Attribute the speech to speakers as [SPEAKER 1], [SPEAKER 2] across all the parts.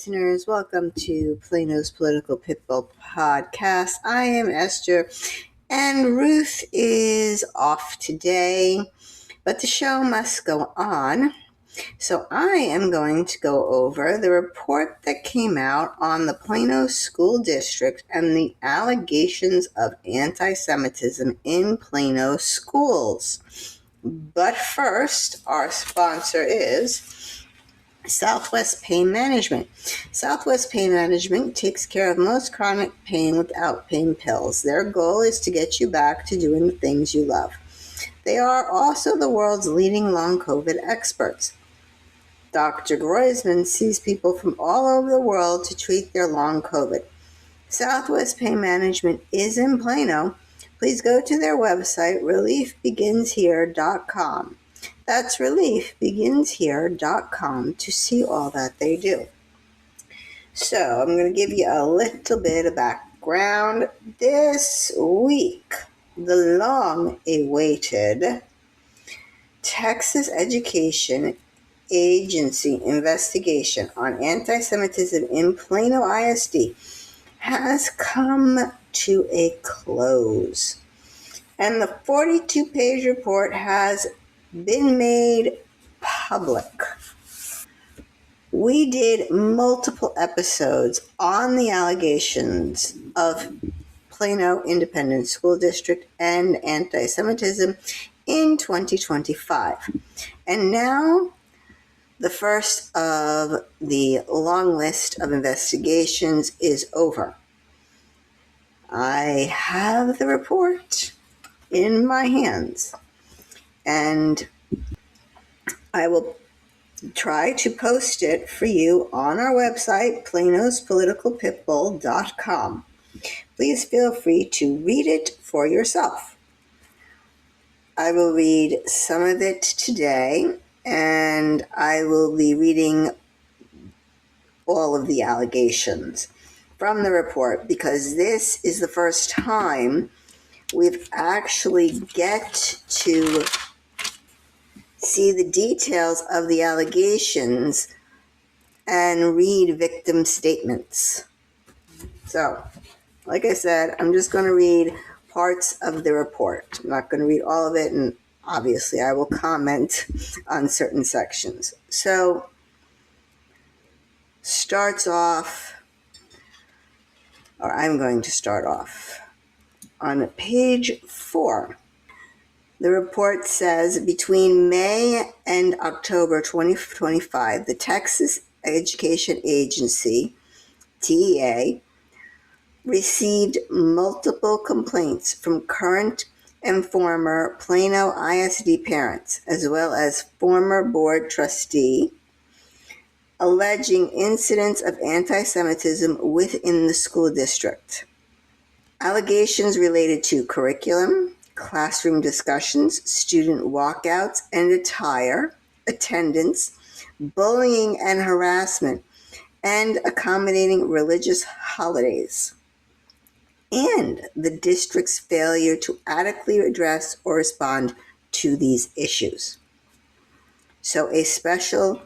[SPEAKER 1] listeners. Welcome to Plano's Political Pitbull Podcast. I am Esther, and Ruth is off today, but the show must go on. So I am going to go over the report that came out on the Plano School District and the allegations of anti-Semitism in Plano schools. But first, our sponsor is Southwest Pain Management. Southwest Pain Management takes care of most chronic pain without pain pills. Their goal is to get you back to doing the things you love. They are also the world's leading long COVID experts. Dr. Groisman sees people from all over the world to treat their long COVID. Southwest Pain Management is in Plano. Please go to their website, reliefbeginshere.com. That's reliefbeginshere.com to see all that they do. So I'm going to give you a little bit of background. This week, the long-awaited Texas Education Agency investigation on anti-Semitism in Plano ISD has come to a close. And the 42-page report has been made public. We did multiple episodes on the allegations of Plano Independent School District and anti-Semitism in 2025. And now the first of the long list of investigations is over. I have the report in my hands, and I will try to post it for you on our website, planospoliticalpitbull.com. Please feel free to read it for yourself. I will read some of it today, and I will be reading all of the allegations from the report because this is the first time we've actually get to see the details of the allegations and read victim statements. So, like I said, I'm just going to read parts of the report. I'm not going to read all of it, and obviously I will comment on certain sections. So, I'm going to start off on page 4. The report says between May and October 2025, the Texas Education Agency, TEA, received multiple complaints from current and former Plano ISD parents, as well as former board trustee, alleging incidents of anti-Semitism within the school district. Allegations related to curriculum, classroom discussions, student walkouts and attire, attendance, bullying and harassment, and accommodating religious holidays, and the district's failure to adequately address or respond to these issues. So a special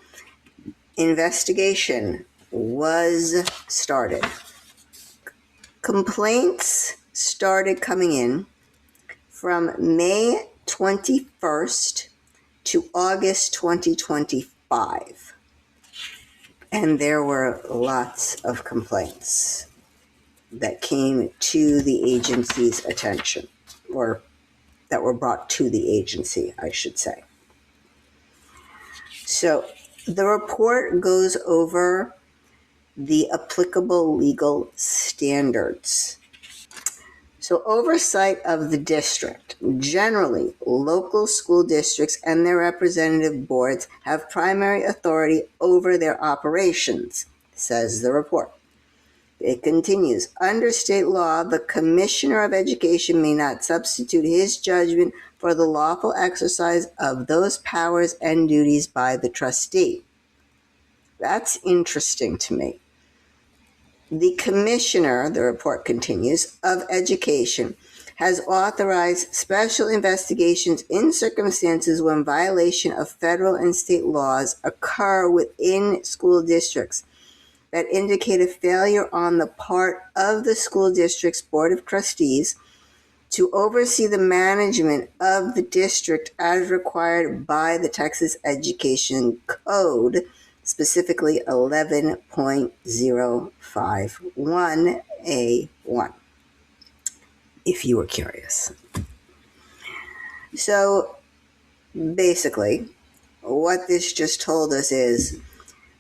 [SPEAKER 1] investigation was started. Complaints started coming in from May 21st to August 2025. And there were lots of complaints that came to the agency's attention, or that were brought to the agency, I should say. So the report goes over the applicable legal standards. So oversight of the district. Generally, local school districts and their representative boards have primary authority over their operations, says the report. It continues, under state law, the Commissioner of Education may not substitute his judgment for the lawful exercise of those powers and duties by the trustee. That's interesting to me. The Commissioner, the report continues, of Education has authorized special investigations in circumstances when violation of federal and state laws occur within school districts, that indicate a failure on the part of the school district's Board of Trustees to oversee the management of the district as required by the Texas Education Code, specifically 11.051A1, if you were curious. So basically, what this just told us is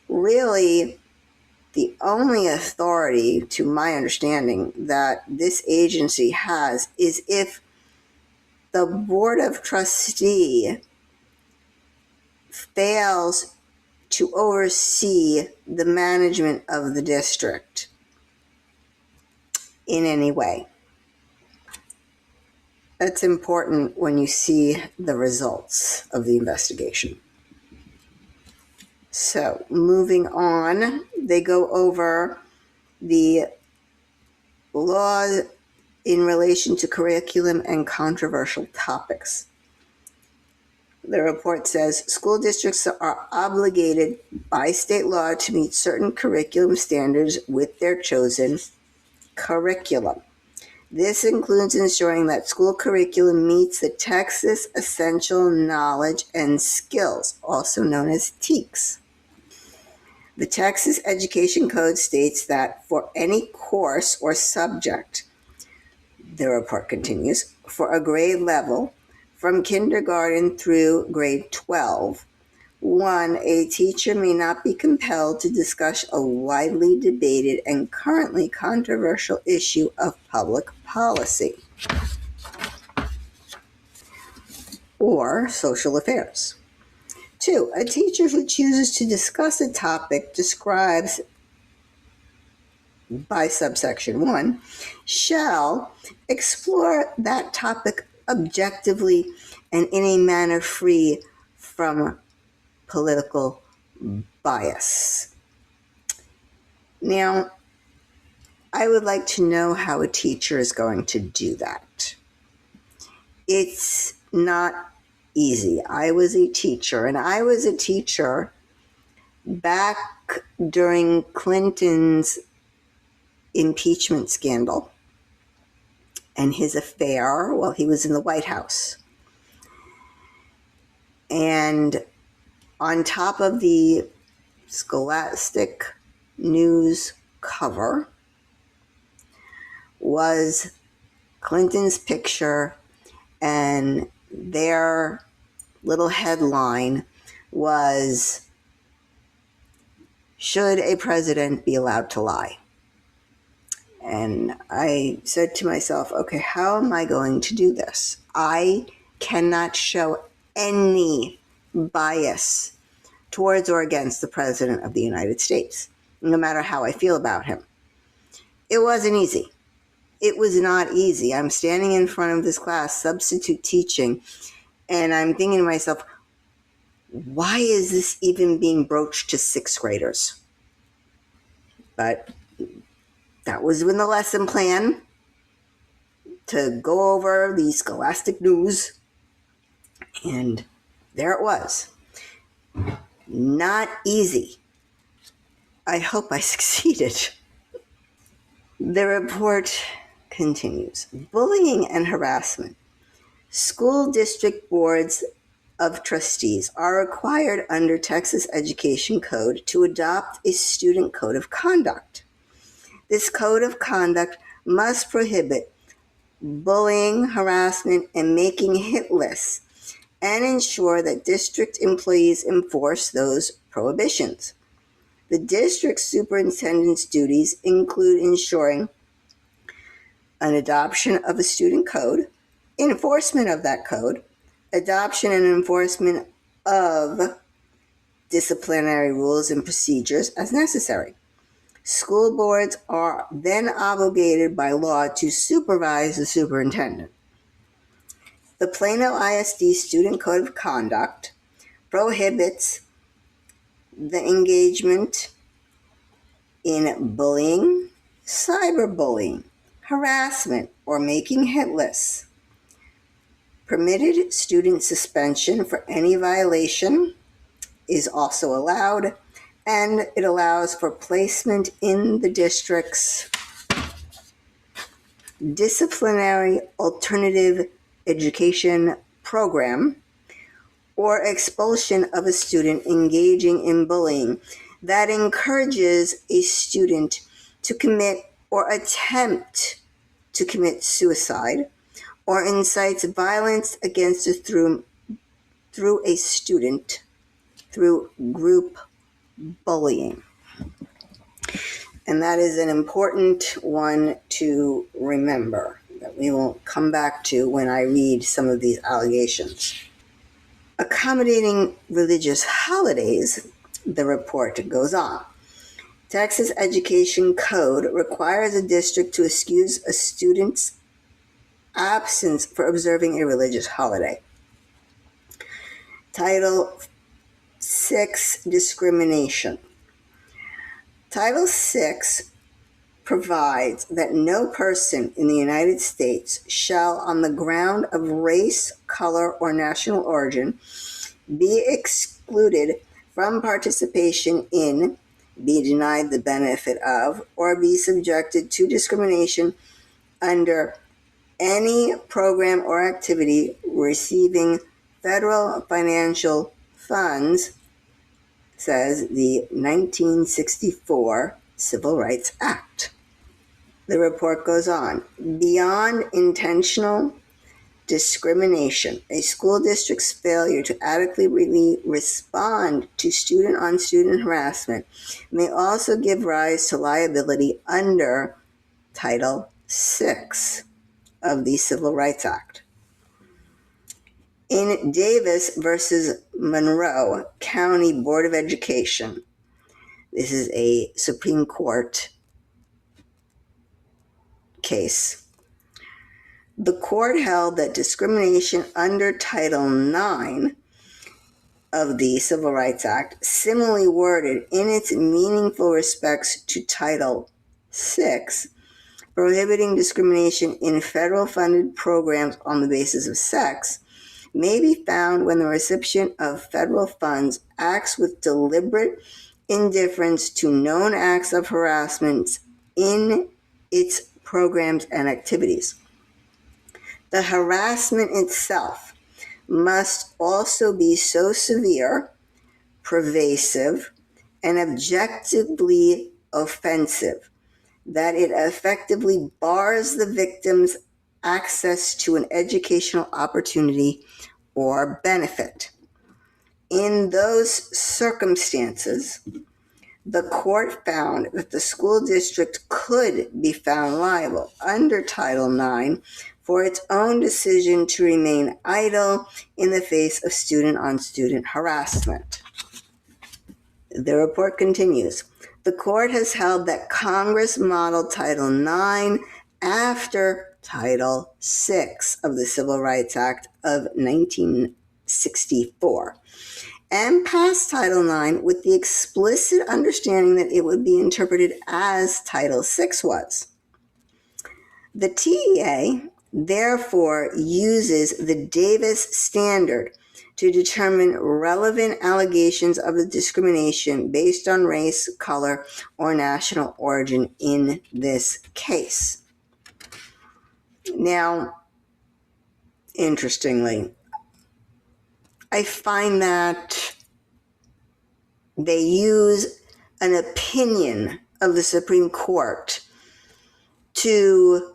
[SPEAKER 1] really the only authority, to my understanding, that this agency has is if the Board of Trustees fails to oversee the management of the district in any way. That's important when you see the results of the investigation. So, moving on, they go over the laws in relation to curriculum and controversial topics. The report says school districts are obligated by state law to meet certain curriculum standards with their chosen curriculum. This includes ensuring that school curriculum meets the Texas Essential Knowledge and Skills, also known as TEKS. The Texas Education Code states that for any course or subject, the report continues, for a grade level from kindergarten through grade 12, 1, a teacher may not be compelled to discuss a widely debated and currently controversial issue of public policy or social affairs. 2, a teacher who chooses to discuss a topic described by subsection 1 shall explore that topic objectively and in a manner free from political bias. Now, I would like to know how a teacher is going to do that. It's not easy. I was a teacher, and I was a teacher back during Clinton's impeachment scandal and his affair while he was in the White House. And on top of the Scholastic News cover was Clinton's picture, and their little headline was, "Should a president be allowed to lie?" And I said to myself, okay, how am I going to do this? I cannot show any bias towards or against the President of the United States, no matter how I feel about him. It wasn't easy. It was not easy. I'm standing in front of this class, substitute teaching, and I'm thinking to myself, why is this even being broached to sixth graders? But that was in the lesson plan, to go over the Scholastic News, and there it was. Not easy. I hope I succeeded. The report continues. Bullying and harassment. School district boards of trustees are required under Texas Education Code to adopt a student code of conduct. This code of conduct must prohibit bullying, harassment, and making hit lists, and ensure that district employees enforce those prohibitions. The district superintendent's duties include ensuring an adoption of a student code, enforcement of that code, adoption and enforcement of disciplinary rules and procedures as necessary. School boards are then obligated by law to supervise the superintendent. The Plano ISD Student Code of Conduct prohibits the engagement in bullying, cyberbullying, harassment, or making hit lists. Permitted student suspension for any violation is also allowed, and it allows for placement in the district's disciplinary alternative education program or expulsion of a student engaging in bullying that encourages a student to commit or attempt to commit suicide or incites violence against a through a student through group bullying. And that is an important one to remember that we will come back to when I read some of these allegations. Accommodating religious holidays, the report goes on. Texas Education Code requires a district to excuse a student's absence for observing a religious holiday. Title VI, Discrimination. Title VI provides that no person in the United States shall, on the ground of race, color, or national origin, be excluded from participation in, be denied the benefit of, or be subjected to discrimination under any program or activity receiving federal financial funds, says the 1964 Civil Rights Act. The report goes on. Beyond intentional discrimination, a school district's failure to adequately respond to student-on-student harassment may also give rise to liability under Title VI of the Civil Rights Act. In Davis versus Monroe County Board of Education, this is a Supreme Court case. The court held that discrimination under Title IX of the Civil Rights Act, similarly worded in its meaningful respects to Title VI, prohibiting discrimination in federal-funded programs on the basis of sex, may be found when the recipient of federal funds acts with deliberate indifference to known acts of harassment in its programs and activities. The harassment itself must also be so severe, pervasive, and objectively offensive that it effectively bars the victim's access to an educational opportunity or benefit. In those circumstances, the court found that the school district could be found liable under Title IX for its own decision to remain idle in the face of student-on-student harassment. The report continues. The court has held that Congress modeled Title IX after Title VI of the Civil Rights Act of 1964 and passed Title IX with the explicit understanding that it would be interpreted as Title VI was. The TEA therefore uses the Davis standard to determine relevant allegations of the discrimination based on race, color, or national origin in this case. Now, interestingly, I find that they use an opinion of the Supreme Court to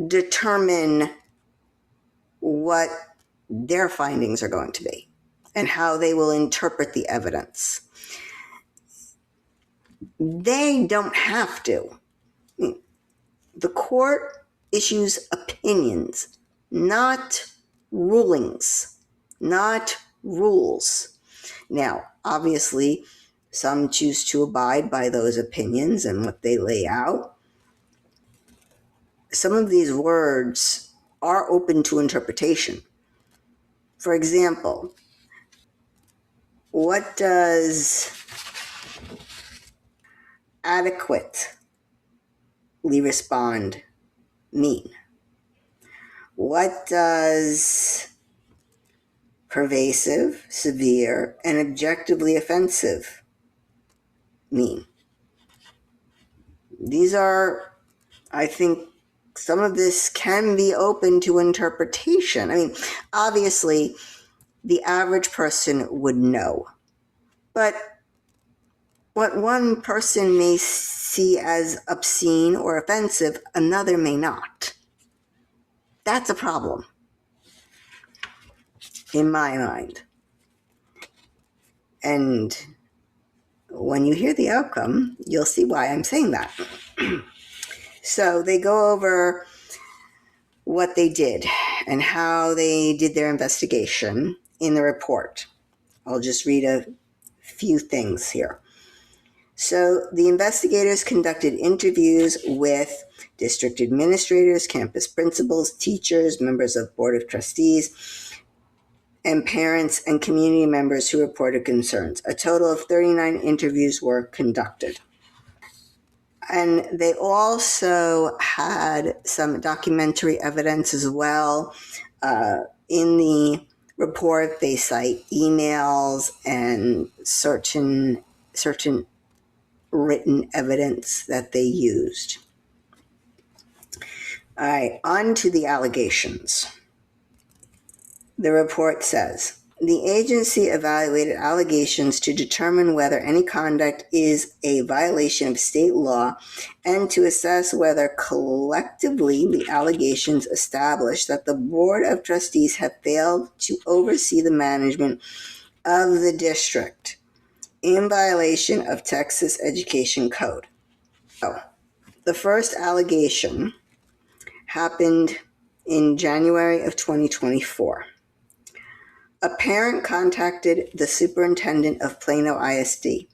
[SPEAKER 1] determine what their findings are going to be and how they will interpret the evidence. They don't have to. The court issues opinions, not rulings, not rules. Now, obviously, some choose to abide by those opinions and what they lay out. Some of these words are open to interpretation. For example, what does adequately respond mean? What does pervasive, severe, and objectively offensive mean? These are, I think, some of this can be open to interpretation. I mean, obviously, the average person would know. But what one person may see as obscene or offensive, another may not. That's a problem, in my mind. And when you hear the outcome, you'll see why I'm saying that. So they go over what they did and how they did their investigation in the report. I'll just read a few things here. So the investigators conducted interviews with district administrators, campus principals, teachers, members of board of trustees, and parents and community members who reported concerns. A total of 39 interviews were conducted. And they also had some documentary evidence as well. In the report, they cite emails and certain written evidence that they used. All right, on to the allegations. The report says, the agency evaluated allegations to determine whether any conduct is a violation of state law and to assess whether collectively the allegations establish that the Board of Trustees have failed to oversee the management of the district in violation of Texas Education Code. So, the first allegation happened in January of 2024. A parent contacted the superintendent of Plano ISD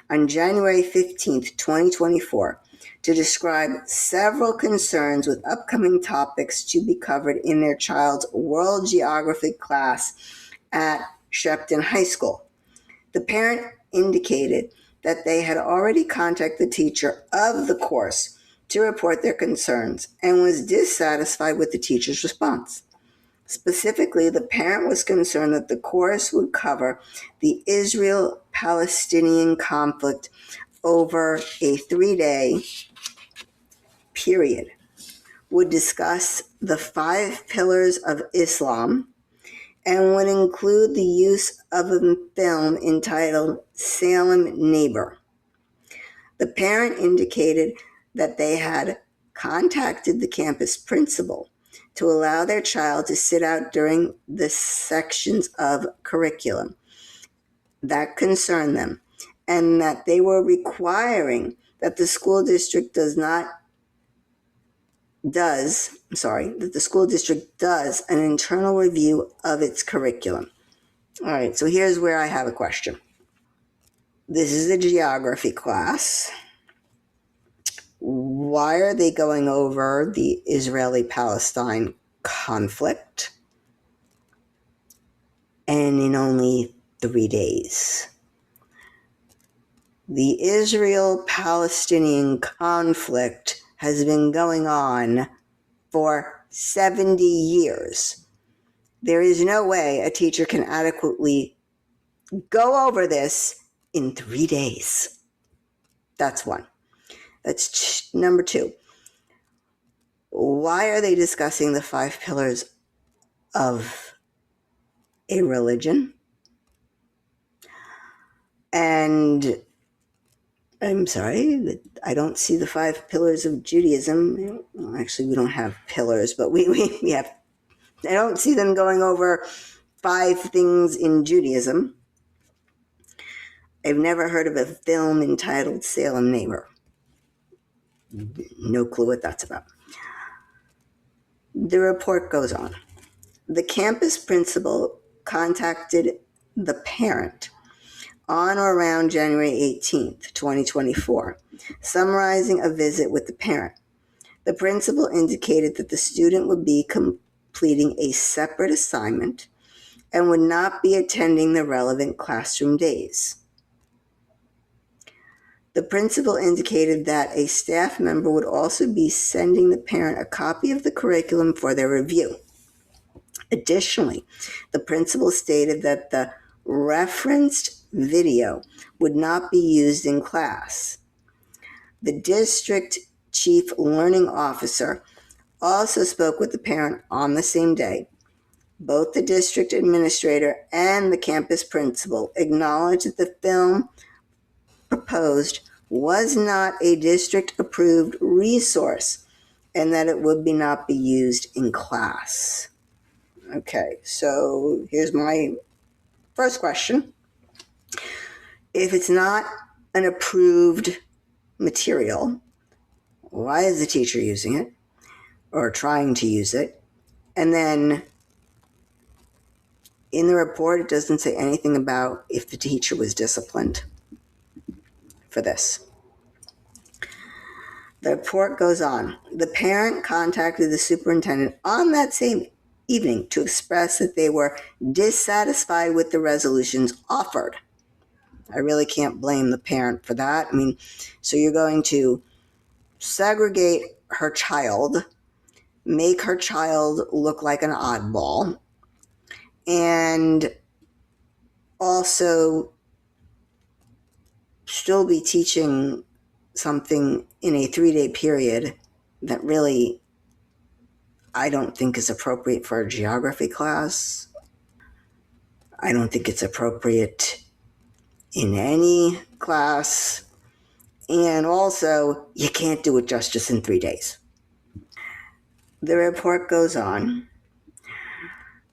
[SPEAKER 1] on January 15, 2024, to describe several concerns with upcoming topics to be covered in their child's world geography class at Shepton High School. The parent indicated that they had already contacted the teacher of the course to report their concerns and was dissatisfied with the teacher's response. Specifically, the parent was concerned that the course would cover the Israel-Palestinian conflict over a 3-day period, would discuss the 5 pillars of Islam, and would include the use of a film entitled Salem Neighbor. The parent indicated that they had contacted the campus principal to allow their child to sit out during the sections of curriculum that concern them, and that they were requiring that the school district does an internal review of its curriculum. All right, so here's where I have a question. This is a geography class. Why are they going over the Israeli-Palestine conflict? And in only 3 days. The Israel-Palestinian conflict has been going on for 70 years. There is no way a teacher can adequately go over this in 3 days. That's one. That's number 2. Why are they discussing the 5 pillars of a religion? And I'm sorry, I don't see the 5 pillars of Judaism. Well, actually, we don't have pillars, but we have. I don't see them going over 5 things in Judaism. I've never heard of a film entitled Salem Neighbor. No clue what that's about. The report goes on. The campus principal contacted the parent on or around January 18th, 2024, summarizing a visit with the parent. The principal indicated that the student would be completing a separate assignment and would not be attending the relevant classroom days. The principal indicated that a staff member would also be sending the parent a copy of the curriculum for their review. Additionally, the principal stated that the referenced video would not be used in class. The district chief learning officer also spoke with the parent on the same day. Both the district administrator and the campus principal acknowledged that the film proposed was not a district-approved resource and that it would not be used in class. Okay, so here's my first question. If it's not an approved material, why is the teacher using it or trying to use it? And then in the report, it doesn't say anything about if the teacher was disciplined for this. The report goes on. The parent contacted the superintendent on that same evening to express that they were dissatisfied with the resolutions offered. I really can't blame the parent for that. I mean, so you're going to segregate her child, make her child look like an oddball, and also still be teaching something in a 3-day period that really I don't think is appropriate for a geography class. I don't think it's appropriate in any class. And also, you can't do it justice in 3 days. The report goes on.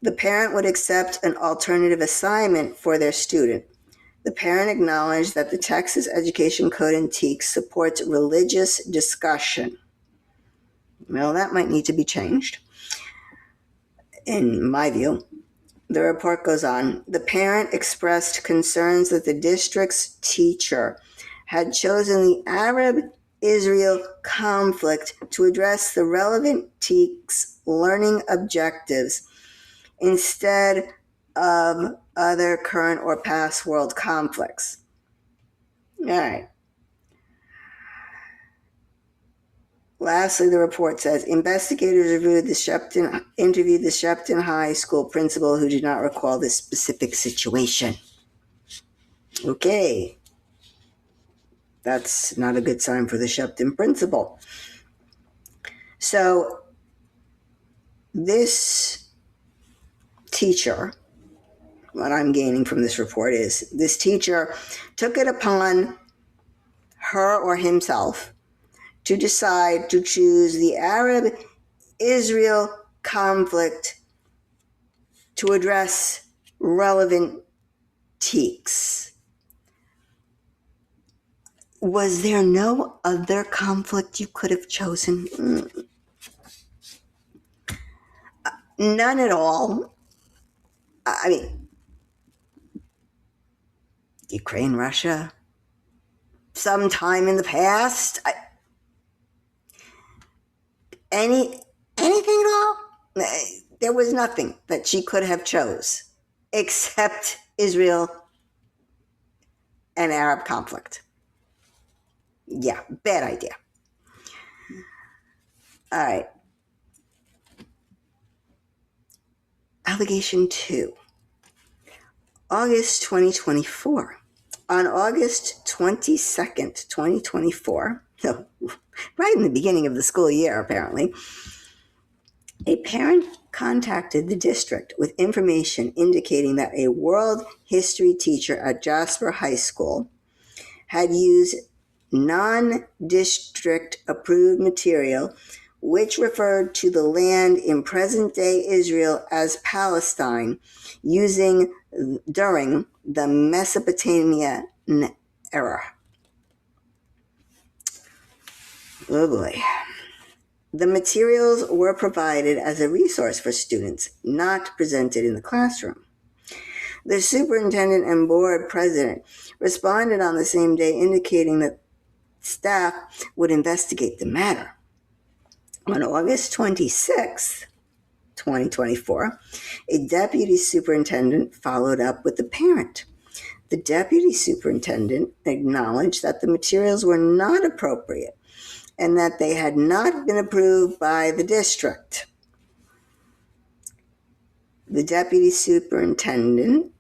[SPEAKER 1] The parent would accept an alternative assignment for their student. The parent acknowledged that the Texas Education Code and TEKS supports religious discussion. Well, that might need to be changed, in my view. The report goes on. The parent expressed concerns that the district's teacher had chosen the Arab-Israel conflict to address the relevant TEKS learning objectives instead of other current or past world conflicts. All right. Lastly, the report says, investigators interviewed the Shepton High School principal who did not recall this specific situation. Okay. That's not a good sign for the Shepton principal. So, this teacher, what I'm gaining from this report is, this teacher took it upon her or himself to decide to choose the Arab-Israel conflict to address relevant TEKS. Was there no other conflict you could have chosen? None at all. I mean, Ukraine, Russia, sometime in the past. Anything at all? There was nothing that she could have chose except Israel and Arab conflict. Yeah, bad idea. All right. Allegation 2. August 2024. On August 22nd, 2024, so right in the beginning of the school year, apparently, a parent contacted the district with information indicating that a world history teacher at Jasper High School had used non-district approved material which referred to the land in present-day Israel as Palestine during the Mesopotamian era. Oh boy. The materials were provided as a resource for students, not presented in the classroom. The superintendent and board president responded on the same day, indicating that staff would investigate the matter. On August 26, 2024, a deputy superintendent followed up with the parent. The deputy superintendent acknowledged that the materials were not appropriate and that they had not been approved by the district. The deputy superintendent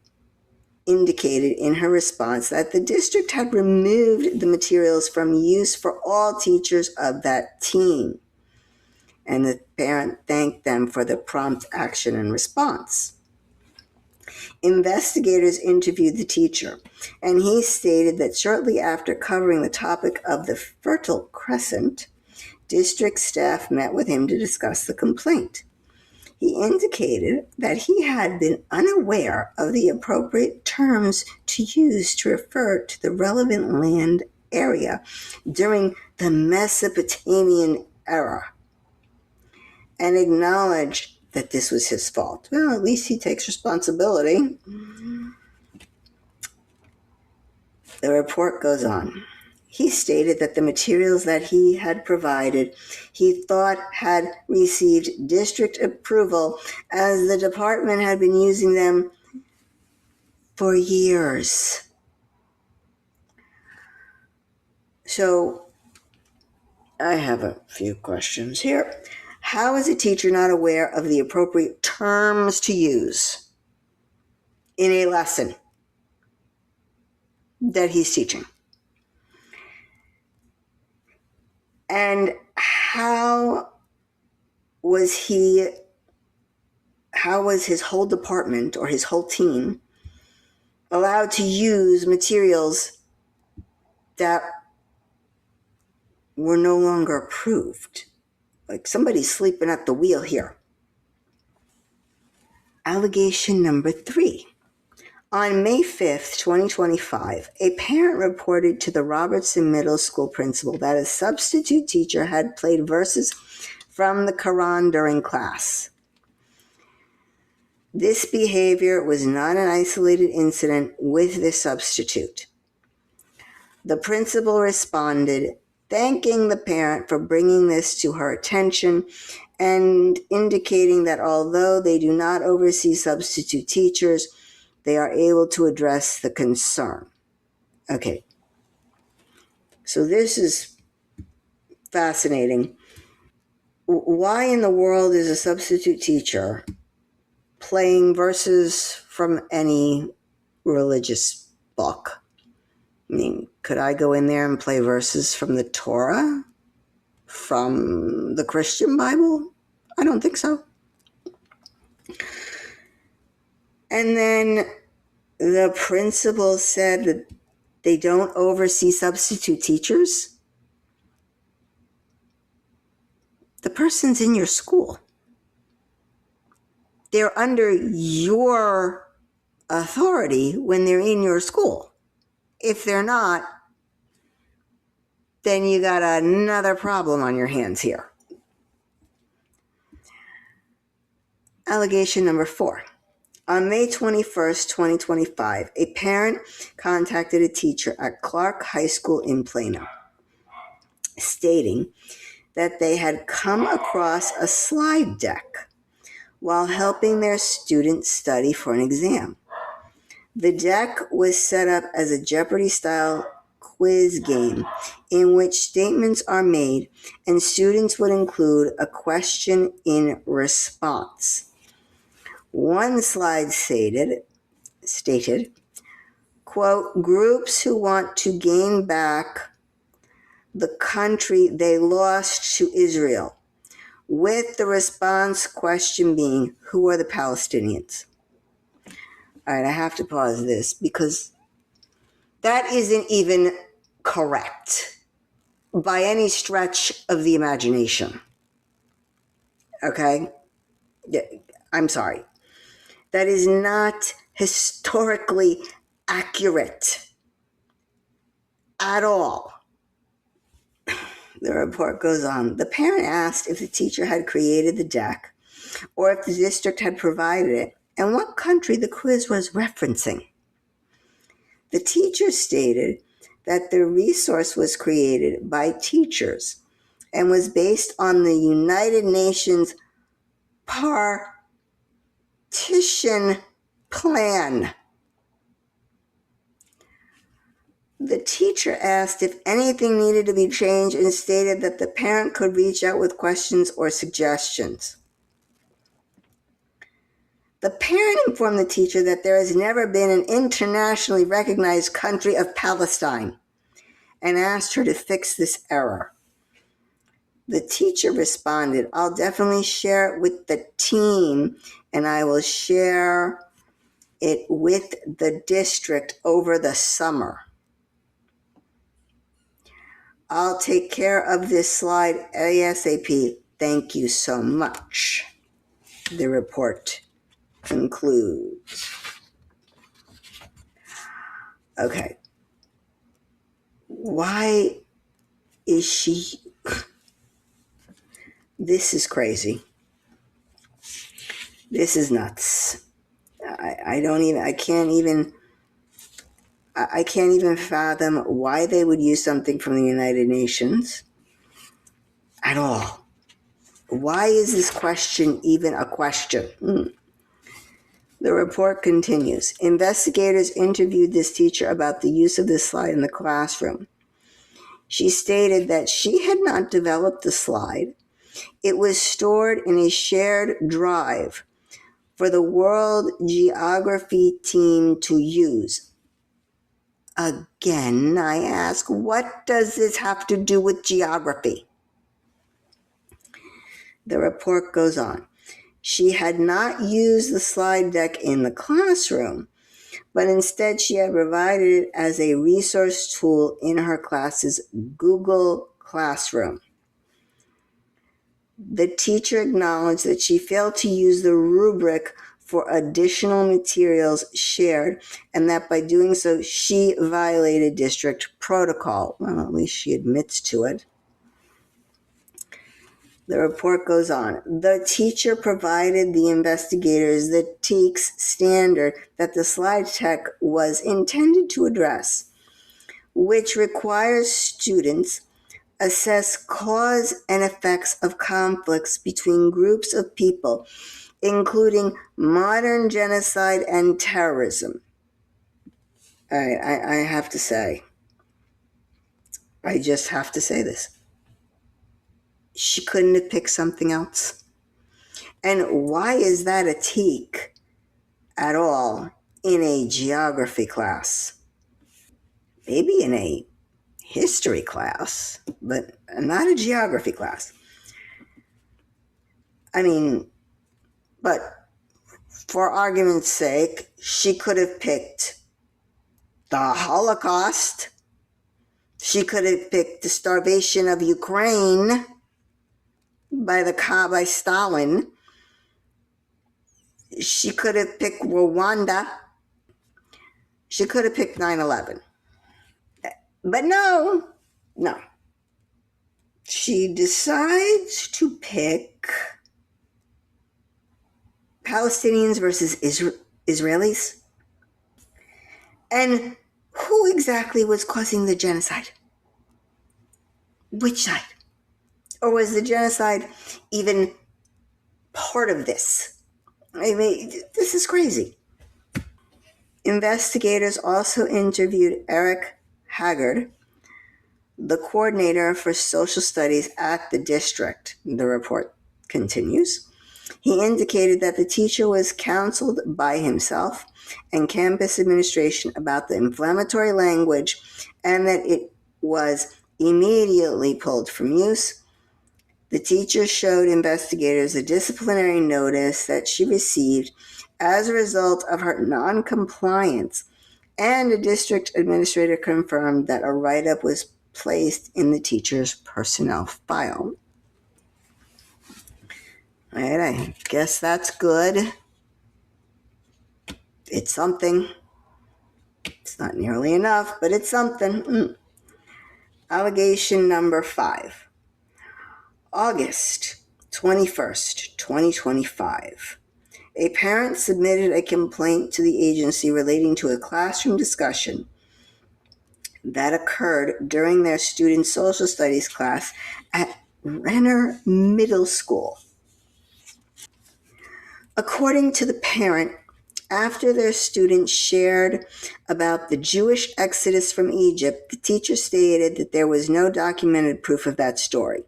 [SPEAKER 1] indicated in her response that the district had removed the materials from use for all teachers of that team, and the parent thanked them for the prompt action and response. Investigators interviewed the teacher, and he stated that shortly after covering the topic of the Fertile Crescent, district staff met with him to discuss the complaint. He indicated that he had been unaware of the appropriate terms to use to refer to the relevant land area during the Mesopotamian era, and acknowledged that this was his fault. Well, at least he takes responsibility. The report goes on. He stated that the materials that he had provided, he thought had received district approval, as the department had been using them for years. So, I have a few questions here. How is a teacher not aware of the appropriate terms to use in a lesson that he's teaching? And how was his whole department or his whole team allowed to use materials that were no longer approved? Like, somebody's sleeping at the wheel here. Allegation number 3. On May 5th, 2025, a parent reported to the Robertson Middle School principal that a substitute teacher had played verses from the Quran during class. This behavior was not an isolated incident with the substitute. The principal responded, thanking the parent for bringing this to her attention and indicating that although they do not oversee substitute teachers, they are able to address the concern. Okay. So this is fascinating. Why in the world is a substitute teacher playing verses from any religious book? I mean, could I go in there and play verses from the Torah? From the Christian Bible? I don't think so. And then the principal said that they don't oversee substitute teachers. The person's in your school. They're under your authority when they're in your school. If they're not, then you got another problem on your hands here. Allegation number 4. On May 21st, 2025, a parent contacted a teacher at Clark High School in Plano, stating that they had come across a slide deck while helping their students study for an exam. The deck was set up as a Jeopardy-style quiz game in which statements are made and students would include a question in response. One slide stated, quote, groups who want to gain back the country they lost to Israel, with the response question being, who are the Palestinians? All right, I have to pause this because that isn't even correct by any stretch of the imagination. Okay? I'm sorry. That is not historically accurate at all. The report goes on. The parent asked if the teacher had created the deck or if the district had provided it and what country the quiz was referencing. The teacher stated that the resource was created by teachers and was based on the United Nations partition plan. The teacher asked if anything needed to be changed and stated that the parent could reach out with questions or suggestions. The parent informed the teacher that there has never been an internationally recognized country of Palestine and asked her to fix this error. The teacher responded, I'll definitely share it with the team, and I will share it with the district over the summer. I'll take care of this slide ASAP. Thank you so much. The report concludes. Okay. Why is she... This is crazy. This is nuts. I can't even fathom why they would use something from the United Nations at all. Why is this question even a question? The report continues. Investigators interviewed this teacher about the use of this slide in the classroom. She stated that she had not developed the slide. It was stored in a shared drive for the World Geography team to use. Again, I ask, what does this have to do with geography? The report goes on. She had not used the slide deck in the classroom, but instead she had provided it as a resource tool in her class's Google Classroom. The teacher acknowledged that she failed to use the rubric for additional materials shared, and that by doing so, she violated district protocol. Well, at least she admits to it. The report goes on. The teacher provided the investigators the TEKS standard that the slide deck was intended to address, which requires students assess cause and effects of conflicts between groups of people, including modern genocide and terrorism. All right, I have to say, I just have to say this. She couldn't have picked something else. And why is that a TEK at all in a geography class? Maybe in a history class, but not a geography class. I mean, but for argument's sake, she could have picked the Holocaust. She could have picked the starvation of Ukraine by Stalin. She could have picked Rwanda. She could have picked 9/11. But no. She decides to pick Palestinians versus Israelis. And who exactly was causing the genocide? Which side? Or was the genocide even part of this? I mean, this is crazy. Investigators also interviewed Eric Haggard, the coordinator for social studies at the district. The report continues. He indicated that the teacher was counseled by himself and campus administration about the inflammatory language and that it was immediately pulled from use. The teacher showed investigators a disciplinary notice that she received as a result of her non-compliance, and a district administrator confirmed that a write-up was placed in the teacher's personnel file. All right, I guess that's good. It's something. It's not nearly enough, but it's something. Allegation number 5. August 21st, 2025. A parent submitted a complaint to the agency relating to a classroom discussion that occurred during their student social studies class at Renner Middle School. According to the parent, after their students shared about the Jewish exodus from Egypt, the teacher stated that there was no documented proof of that story.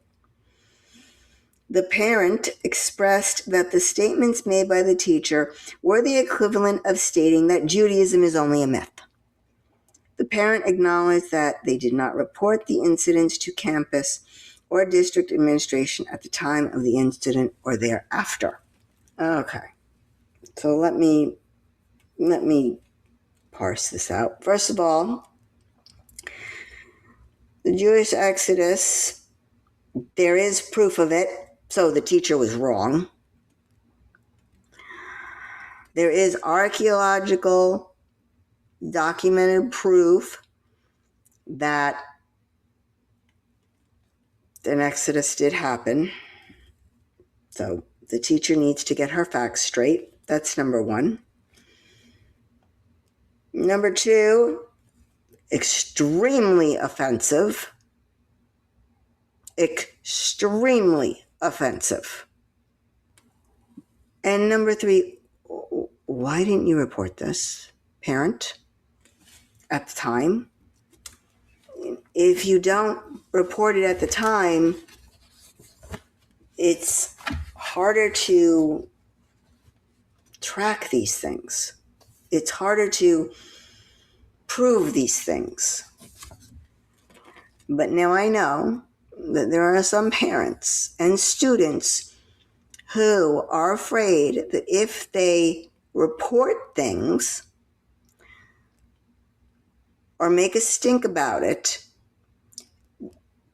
[SPEAKER 1] The parent expressed that the statements made by the teacher were the equivalent of stating that Judaism is only a myth. The parent acknowledged that they did not report the incidents to campus or district administration at the time of the incident or thereafter. Okay, so let me parse this out. First of all, the Jewish Exodus, there is proof of it, so the teacher was wrong. There is archaeological documented proof that an Exodus did happen. So the teacher needs to get her facts straight. That's number one. Number two, extremely offensive. Extremely offensive. And number three, why didn't you report this, parent, at the time? If you don't report it at the time, it's harder to track these things. It's harder to prove these things. But now I know that there are some parents and students who are afraid that if they report things or make a stink about it,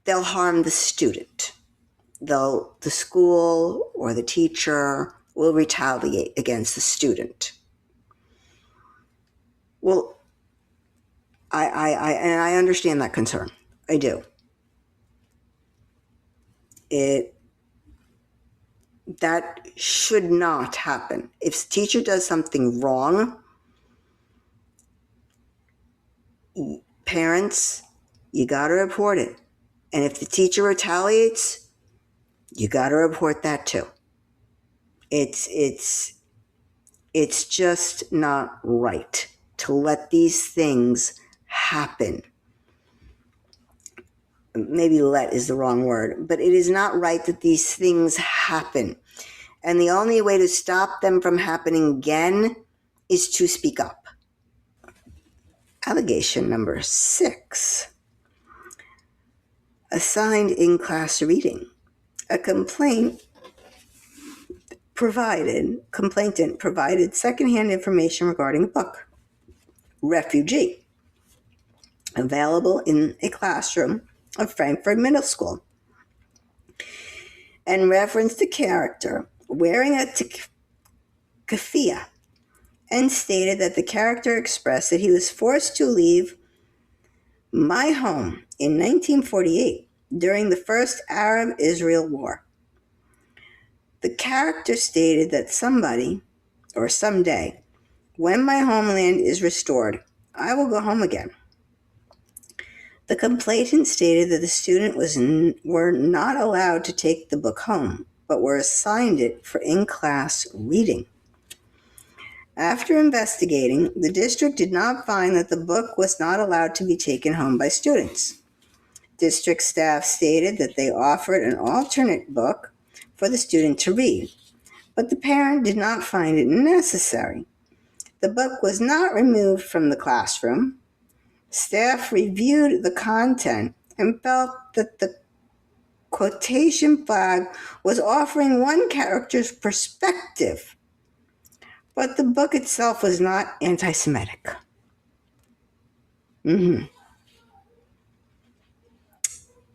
[SPEAKER 1] they'll harm the student. The school or the teacher will retaliate against the student. Well, I understand that concern. I do. That should not happen. If the teacher does something wrong, parents, you got to report it. And if the teacher retaliates, you got to report that too. It's just not right to let these things happen. Maybe let is the wrong word, but it is not right that these things happen. And the only way to stop them from happening again is to speak up. Allegation number 6. Assigned in-class reading. A complainant provided secondhand information regarding a book, Refugee, available in a classroom of Frankfurt Middle School, and referenced a character wearing a keffiyeh, and stated that the character expressed that he was forced to leave my home in 1948 during the first Arab-Israel War. The character stated that someday, when my homeland is restored, I will go home again. The complainant stated that the student were not allowed to take the book home, but were assigned it for in-class reading. After investigating, the district did not find that the book was not allowed to be taken home by students. District staff stated that they offered an alternate book for the student to read, but the parent did not find it necessary. The book was not removed from the classroom. Staff reviewed the content and felt that the quotation flag was offering one character's perspective, but the book itself was not anti-Semitic.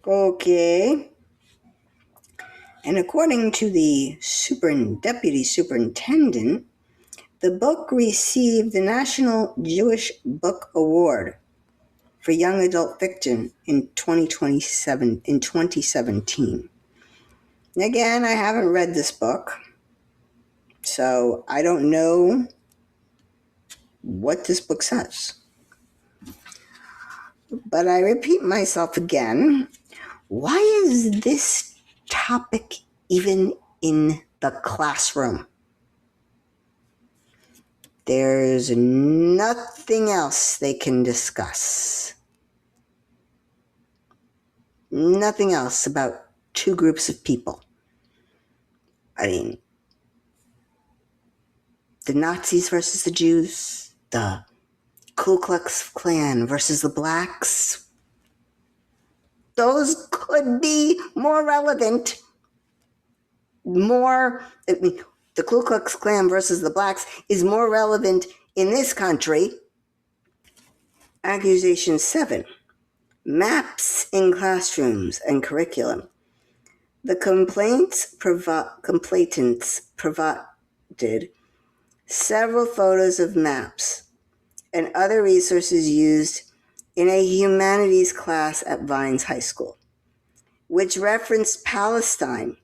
[SPEAKER 1] Okay. And according to the deputy superintendent, the book received the National Jewish Book Award for Young Adult Fiction in 2017. Again, I haven't read this book, so I don't know what this book says. But I repeat myself again, why is this topic even in the classroom? There's nothing else they can discuss. Nothing else about two groups of people. I mean, the Nazis versus the Jews, the Ku Klux Klan versus the blacks. Those could be more relevant. The Ku Klux Klan versus the blacks is more relevant in this country. Accusation 7. Maps in classrooms and curriculum. The complainants provided several photos of maps and other resources used in a humanities class at Vines High School, which referenced Palestine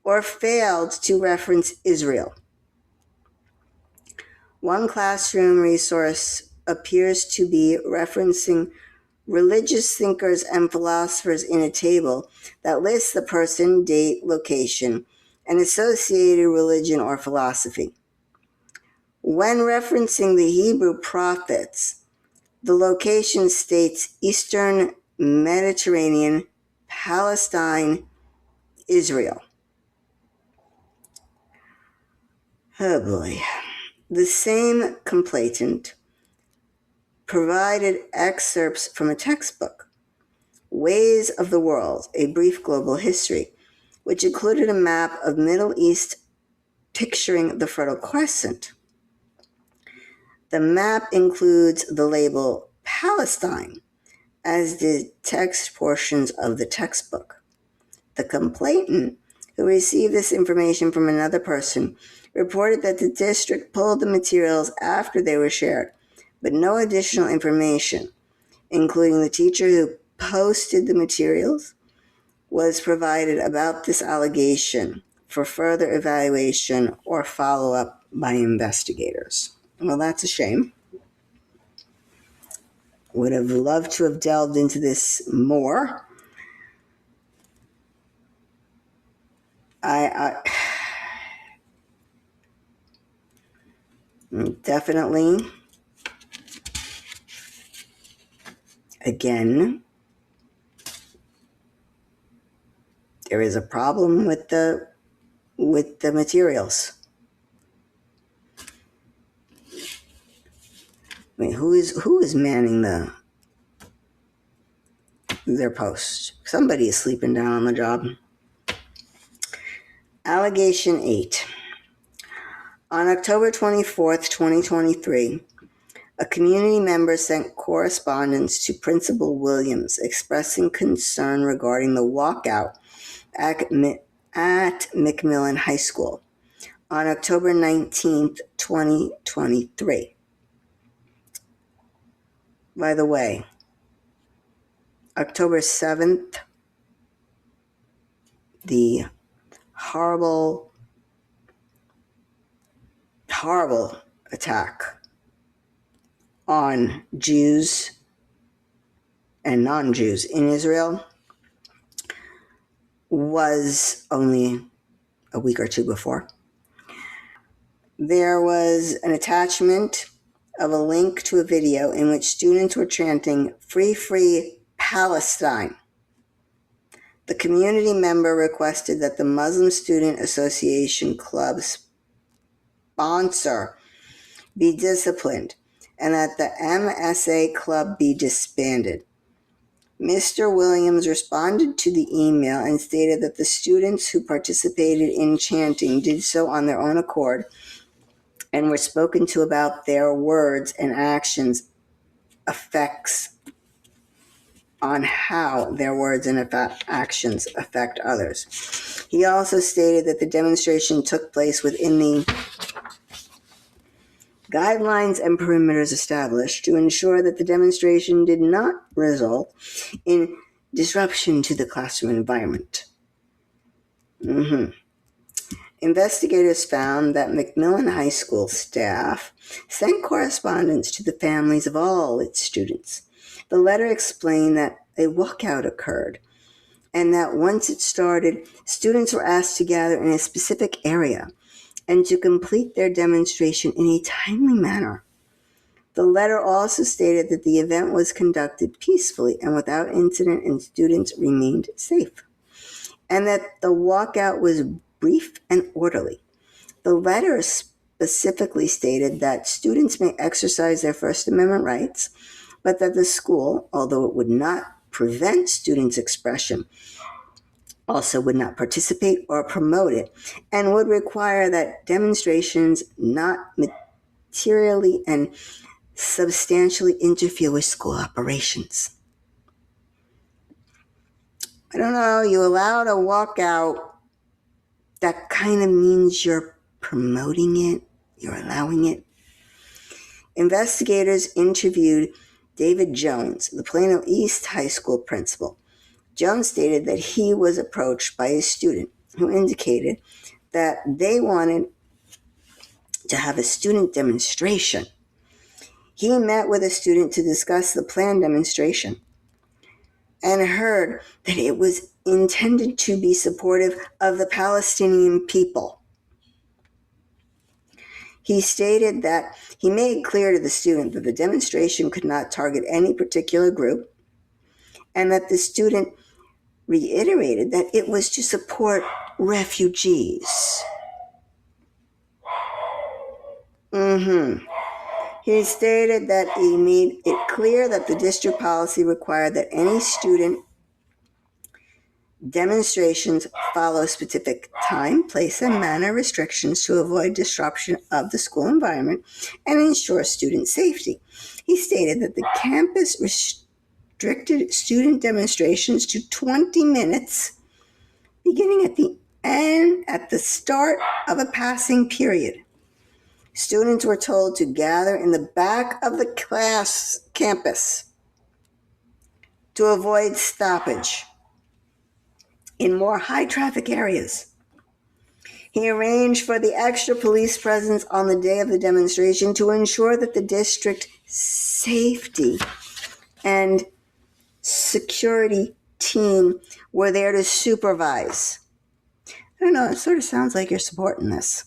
[SPEAKER 1] or failed to reference Israel. One classroom resource appears to be referencing religious thinkers and philosophers in a table that lists the person, date, location, and associated religion or philosophy. When referencing the Hebrew prophets, the location states Eastern Mediterranean, Palestine, Israel. Oh boy. The same complainant provided excerpts from a textbook, Ways of the World, A Brief Global History, which included a map of Middle East picturing the Fertile Crescent. The map includes the label Palestine, as did text portions of the textbook. The complainant, who received this information from another person, reported that the district pulled the materials after they were shared, but no additional information, including the teacher who posted the materials, was provided about this allegation for further evaluation or follow-up by investigators. Well, that's a shame. Would have loved to have delved into this more. I definitely, again, there is a problem with the materials. I mean, who is manning their posts? Somebody is sleeping down on the job. Allegation 8. On October 24th, 2023, a community member sent correspondence to Principal Williams expressing concern regarding the walkout at McMillan High School on October 19th, 2023. By the way, October 7th, the horrible attack on Jews and non-Jews in Israel was only a week or two before. There was an attachment of a link to a video in which students were chanting, "Free, free Palestine." The community member requested that the Muslim Student Association Club sponsor be disciplined and that the MSA Club be disbanded. Mr. Williams responded to the email and stated that the students who participated in chanting did so on their own accord and were spoken to about their words and actions effects on how their words and actions affect others. He also stated that the demonstration took place within the guidelines and perimeters established to ensure that the demonstration did not result in disruption to the classroom environment. Investigators found that McMillan High School staff sent correspondence to the families of all its students. The letter explained that a walkout occurred and that once it started, students were asked to gather in a specific area and to complete their demonstration in a timely manner. The letter also stated that the event was conducted peacefully and without incident and students remained safe, and that the walkout was brief and orderly. The letter specifically stated that students may exercise their First Amendment rights, but that the school, although it would not prevent students' expression, also would not participate or promote it, and would require that demonstrations not materially and substantially interfere with school operations. I don't know, you allow a walkout, that kind of means you're promoting it, you're allowing it. Investigators interviewed David Jones, the Plano East High School principal. Jones stated that he was approached by a student who indicated that they wanted to have a student demonstration. He met with a student to discuss the planned demonstration and heard that it was intended to be supportive of the Palestinian people. He stated that he made clear to the student that the demonstration could not target any particular group, and that the student reiterated that it was to support refugees. He stated that he made it clear that the district policy required that any student demonstrations follow specific time, place, and manner restrictions to avoid disruption of the school environment and ensure student safety. He stated that the campus restricted student demonstrations to 20 minutes, beginning at the start of a passing period. Students were told to gather in the back of the campus to avoid stoppage in more high-traffic areas. He arranged for the extra police presence on the day of the demonstration to ensure that the district safety and security team were there to supervise. I don't know, it sort of sounds like you're supporting this.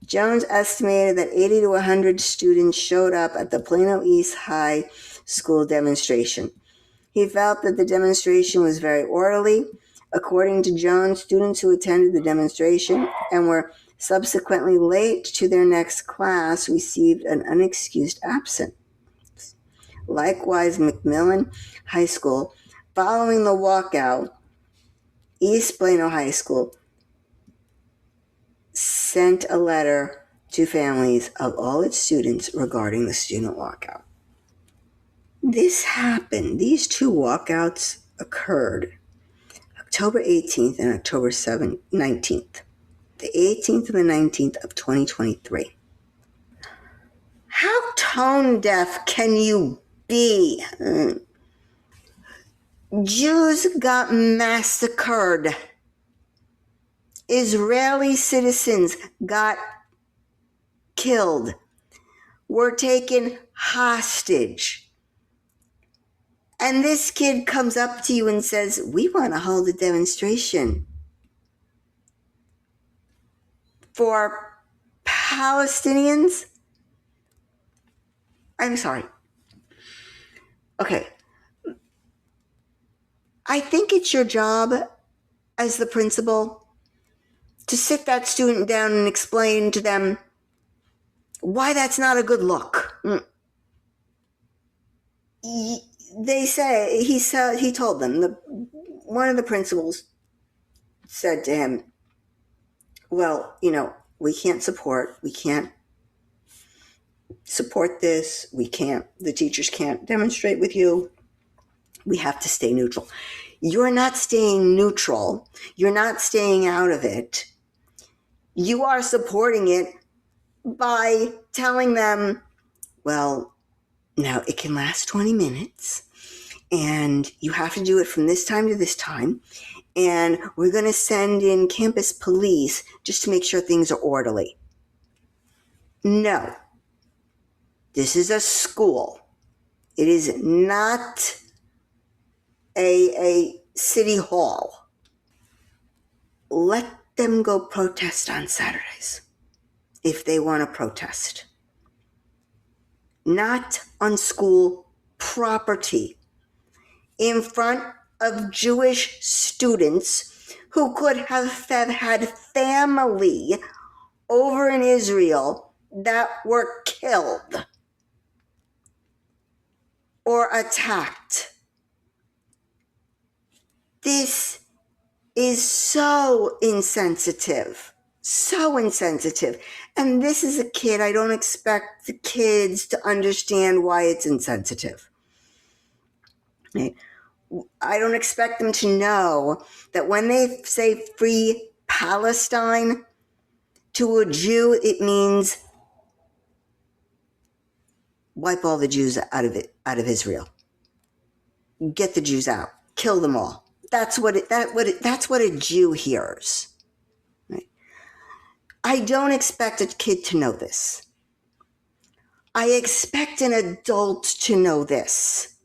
[SPEAKER 1] Jones estimated that 80 to 100 students showed up at the Plano East High School demonstration. He felt that the demonstration was very orderly. According to Jones, students who attended the demonstration and were subsequently late to their next class received an unexcused absence. Likewise, McMillan High School, following the walkout, East Plano High School sent a letter to families of all its students regarding the student walkout. This happened. These two walkouts occurred October 18th and October 19th. The 18th and the 19th of 2023. How tone deaf can you be? Jews got massacred. Israeli citizens got killed, were taken hostage. And this kid comes up to you and says, we want to hold a demonstration for Palestinians? I'm sorry. Okay. I think it's your job as the principal to sit that student down and explain to them why that's not a good look. They say, he told them, one of the principals said to him, well, we can't support this, the teachers can't demonstrate with you, we have to stay neutral. You're not staying neutral, you're not staying out of it, you are supporting it by telling them, well, now it can last 20 minutes, and you have to do it from this time to this time, and we're going to send in campus police just to make sure things are orderly. No. This is a school. It is not a city hall. Let them go protest on Saturdays if they want to protest. Not on school property, in front of Jewish students who could have had family over in Israel that were killed or attacked. This is so insensitive. So insensitive. And this is a kid, I don't expect the kids to understand why it's insensitive. I don't expect them to know that when they say free Palestine to a Jew, it means wipe all the Jews out of Israel. Get the Jews out. Kill them all. That's what a Jew hears. Right? I don't expect a kid to know this. I expect an adult to know this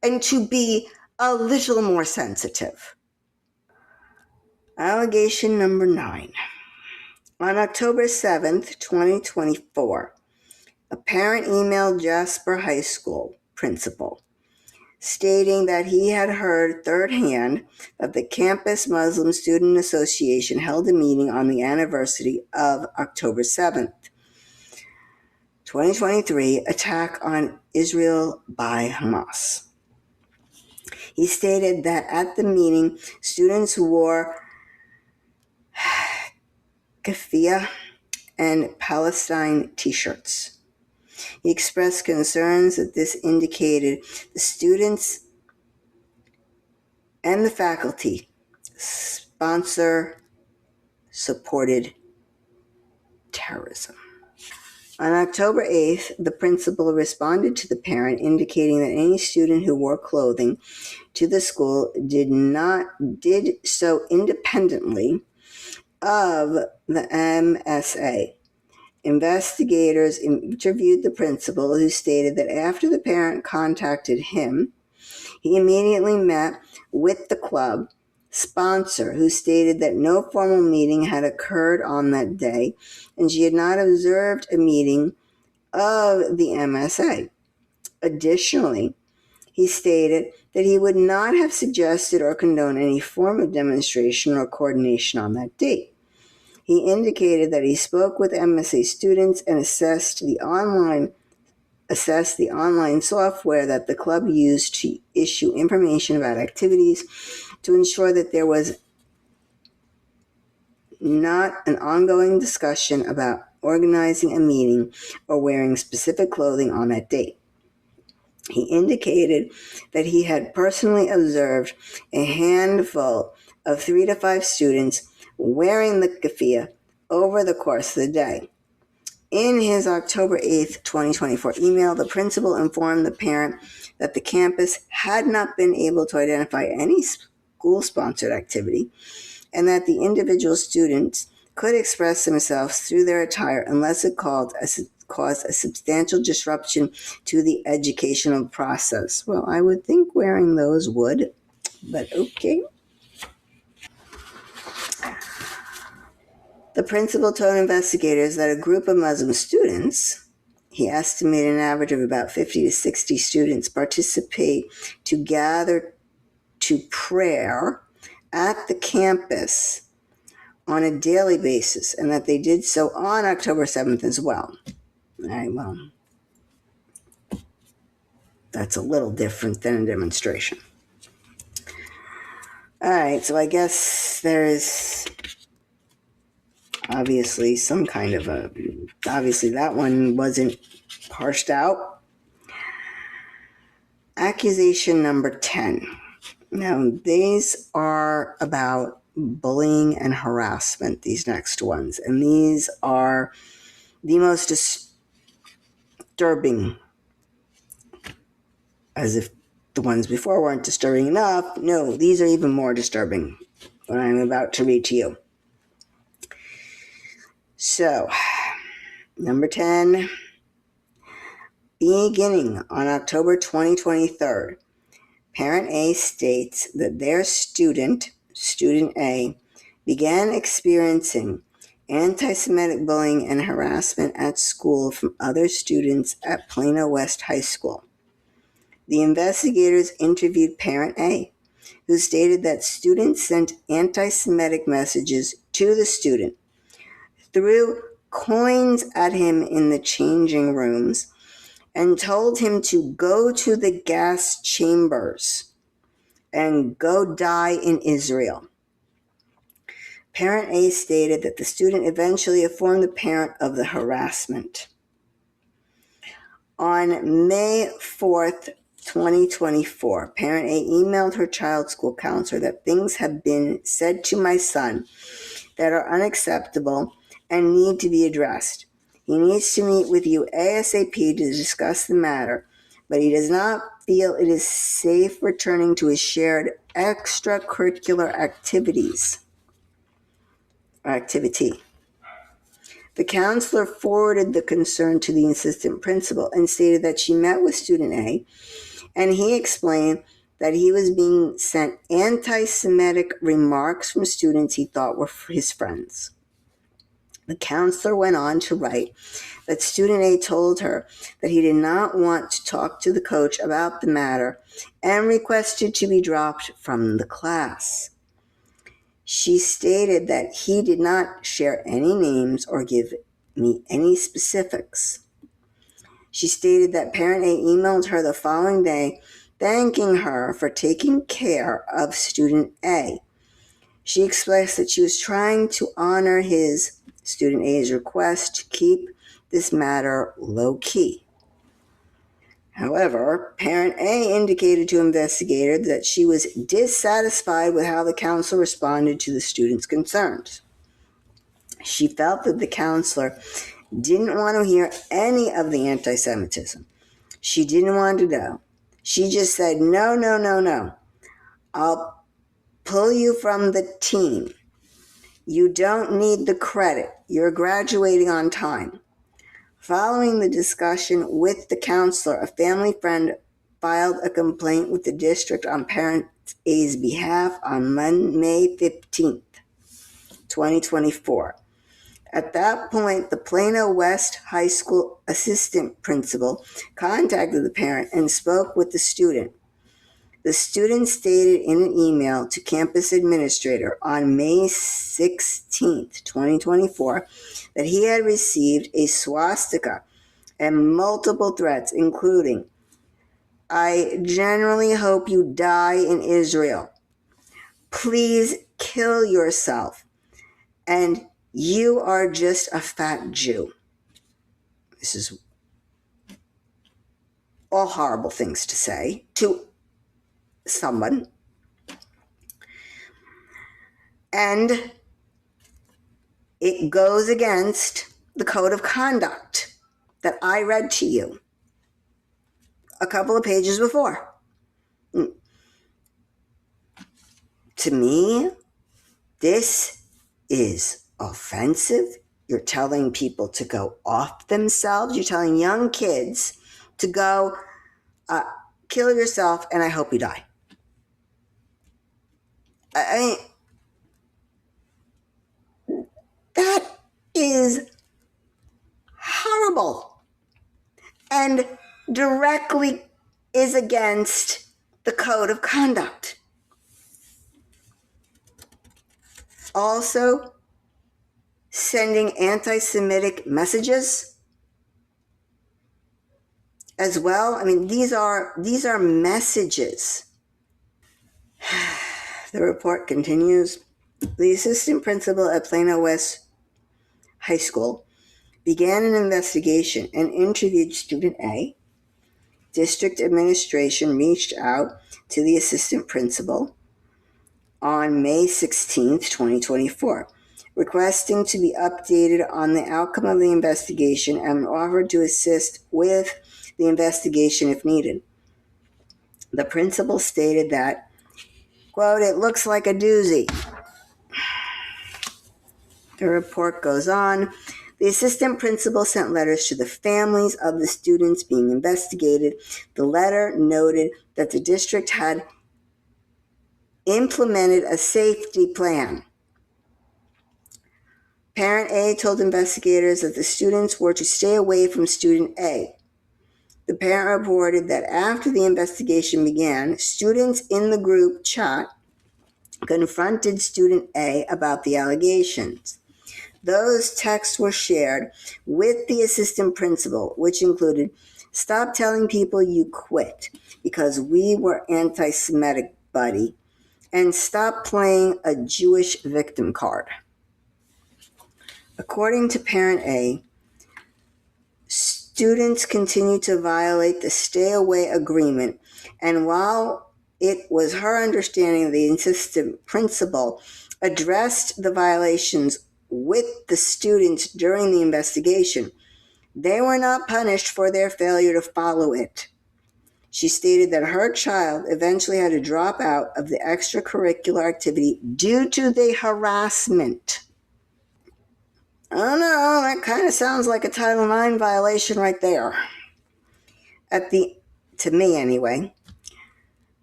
[SPEAKER 1] and to be a little more sensitive. Allegation number 9. On October 7th, 2024, a parent emailed Jasper High School principal stating that he had heard third-hand that the Campus Muslim Student Association held a meeting on the anniversary of October 7th, 2023 attack on Israel by Hamas. He stated that at the meeting, students wore keffiyeh and Palestine t-shirts. He expressed concerns that this indicated the students and the faculty supported terrorism. On October 8th, the principal responded to the parent indicating that any student who wore clothing to the school did so independently of the MSA. Investigators interviewed the principal, who stated that after the parent contacted him, he immediately met with the club sponsor, who stated that no formal meeting had occurred on that day and she had not observed a meeting of the MSA. Additionally, he stated that he would not have suggested or condoned any form of demonstration or coordination on that date. He indicated that he spoke with MSA students and assessed the online software that the club used to issue information about activities to ensure that there was not an ongoing discussion about organizing a meeting or wearing specific clothing on that date. He indicated that he had personally observed a handful of 3 to 5 students wearing the keffiyeh over the course of the day. In his October 8th, 2024 email, the principal informed the parent that the campus had not been able to identify any school-sponsored activity and that the individual students could express themselves through their attire unless it caused a substantial disruption to the educational process. Well, I would think wearing those would, but okay. The principal told investigators that a group of Muslim students, he estimated an average of about 50 to 60 students, participate to gather to prayer at the campus on a daily basis, and that they did so on October 7th as well. All right, well, that's a little different than a demonstration. All right, so I guess there is obviously some kind of obviously that one wasn't parsed out. Accusation number 10. Now, these are about bullying and harassment, these next ones. And these are the most disturbing, as if the ones before weren't disturbing enough. No, these are even more disturbing, what I'm about to read to you. So, number 10, beginning on October 2023, Parent A states that their student A, began experiencing anti-Semitic bullying and harassment at school from other students at Plano West High School. The investigators interviewed Parent A, who stated that students sent anti-Semitic messages to the student, threw coins at him in the changing rooms, and told him to go to the gas chambers and go die in Israel. Parent A stated that the student eventually informed the parent of the harassment. On May 4th, 2024, Parent A emailed her child's school counselor that things have been said to my son that are unacceptable and need to be addressed. He needs to meet with you ASAP to discuss the matter, but he does not feel it is safe returning to his shared extracurricular activity. The counselor forwarded the concern to the assistant principal and stated that she met with student A, and he explained that he was being sent anti-Semitic remarks from students he thought were his friends. The counselor went on to write that student A told her that he did not want to talk to the coach about the matter and requested to be dropped from the class. She stated that he did not share any names or give me any specifics. She stated that Parent A emailed her the following day thanking her for taking care of student A. She expressed that she was trying to honor student A's request to keep this matter low-key. However, Parent A indicated to investigators that she was dissatisfied with how the counselor responded to the student's concerns. She felt that the counselor didn't want to hear any of the anti-Semitism. She didn't want to know. She just said, no. I'll pull you from the team. You don't need the credit. You're graduating on time. Following the discussion with the counselor, a family friend filed a complaint with the district on Parent A's behalf on May 15th, 2024. At that point, the Plano West High School assistant principal contacted the parent and spoke with the student. The student stated in an email to campus administrator on May 16, 2024, that he had received a swastika and multiple threats, including, "I genuinely hope you die in Israel. Please kill yourself. And you are just a fat Jew." This is all horrible things to say to someone. And it goes against the code of conduct that I read to you a couple of pages before. To me, this is offensive. You're telling people to go off themselves. You're telling young kids to go kill yourself, and I hope you die. I mean, that is horrible and directly is against the code of conduct. Also, sending anti-Semitic messages as well. I mean, these are messages. The report continues. The assistant principal at Plano West High School began an investigation and interviewed student A. District administration reached out to the assistant principal on May 16, 2024, requesting to be updated on the outcome of the investigation and offered to assist with the investigation if needed. The principal stated that, quote, "It looks like a doozy." The report goes on. The assistant principal sent letters to the families of the students being investigated. The letter noted that the district had implemented a safety plan. Parent A told investigators that the students were to stay away from student A. The parent reported that after the investigation began, students in the group chat confronted student A about the allegations. Those texts were shared with the assistant principal, which included, "Stop telling people you quit because we were anti-Semitic, buddy, and stop playing a Jewish victim card." According to parent A, students continue to violate the stay away agreement, and while it was her understanding the assistant principal addressed the violations with the students during the investigation, they were not punished for their failure to follow it. She stated that her child eventually had to drop out of the extracurricular activity due to the harassment. I don't know, that kind of sounds like a Title IX violation right there. To me anyway,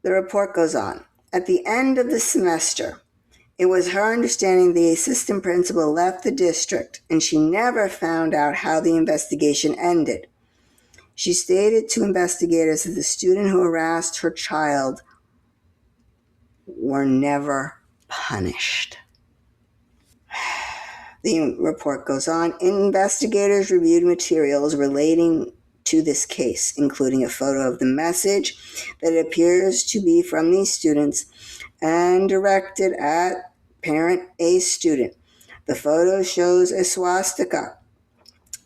[SPEAKER 1] the report goes on. At the end of the semester, it was her understanding the assistant principal left the district, and she never found out how the investigation ended. She stated to investigators that the student who harassed her child were never punished. The report goes on. Investigators reviewed materials relating to this case, including a photo of the message that appears to be from these students and directed at parent A student. The photo shows a swastika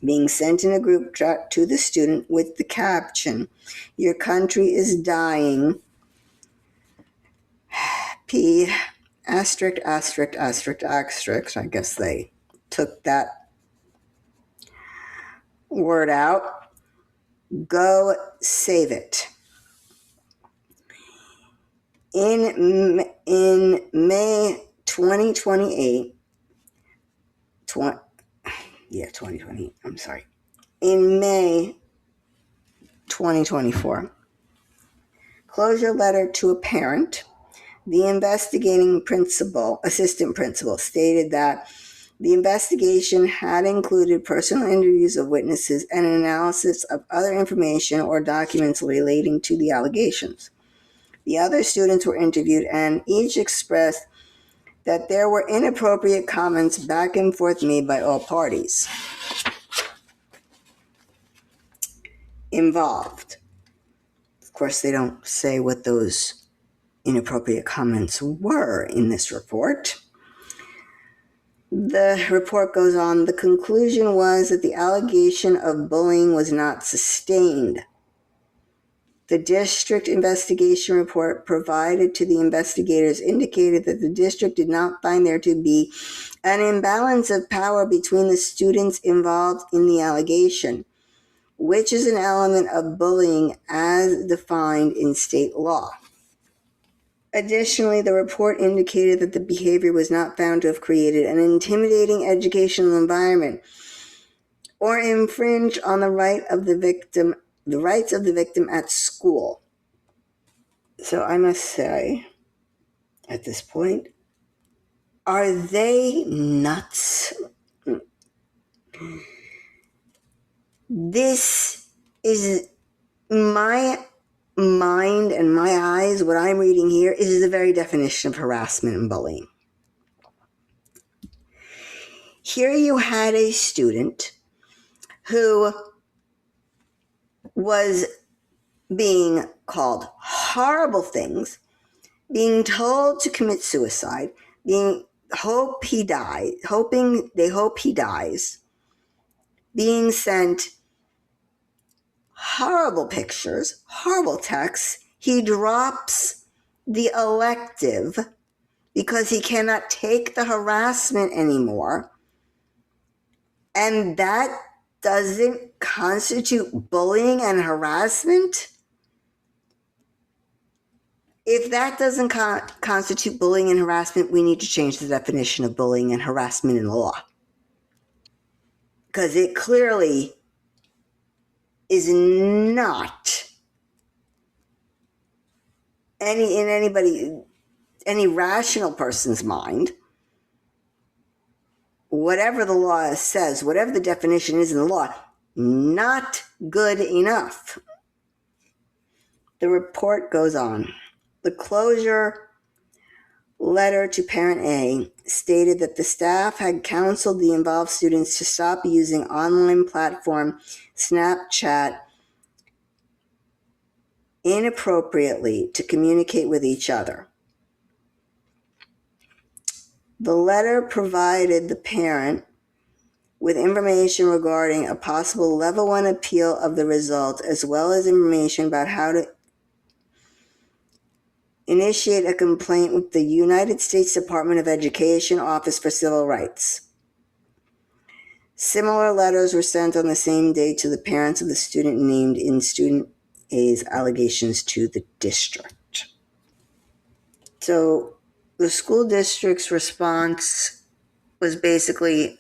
[SPEAKER 1] being sent in a group chat to the student with the caption, "Your country is dying. P asterisk, asterisk, asterisk, asterisk." I guess they took that word out. "Go save it." In May 2028, 2020, I'm sorry. In May 2024, closure letter to a parent, the investigating assistant principal stated that the investigation had included personal interviews of witnesses and an analysis of other information or documents relating to the allegations. The other students were interviewed and each expressed that there were inappropriate comments back and forth made by all parties involved. Of course, they don't say what those inappropriate comments were in this report. The report goes on. The conclusion was that the allegation of bullying was not sustained. The district investigation report provided to the investigators indicated that the district did not find there to be an imbalance of power between the students involved in the allegation, which is an element of bullying as defined in state law. Additionally, the report indicated that the behavior was not found to have created an intimidating educational environment or infringe on the rights of the victim at school. So I must say, at this point, are they nuts? This is my mind and my eyes. What I'm reading here is the very definition of harassment and bullying. Here you had a student who was being called horrible things, being told to commit suicide, they hope he dies, being sent horrible pictures, horrible texts. He drops the elective because he cannot take the harassment anymore. And that doesn't constitute bullying and harassment? If that doesn't constitute bullying and harassment, we need to change the definition of bullying and harassment in the law. Because it clearly is not any rational person's mind, whatever the law says, whatever the definition is in the law, not good enough. The report goes on. The closure letter to Parent A stated that the staff had counseled the involved students to stop using online platform Snapchat inappropriately to communicate with each other. The letter provided the parent with information regarding a possible level 1 appeal of the result, as well as information about how to initiate a complaint with the United States Department of Education Office for Civil Rights. Similar letters were sent on the same day to the parents of the student named in student A's allegations to the district. So the school district's response was basically,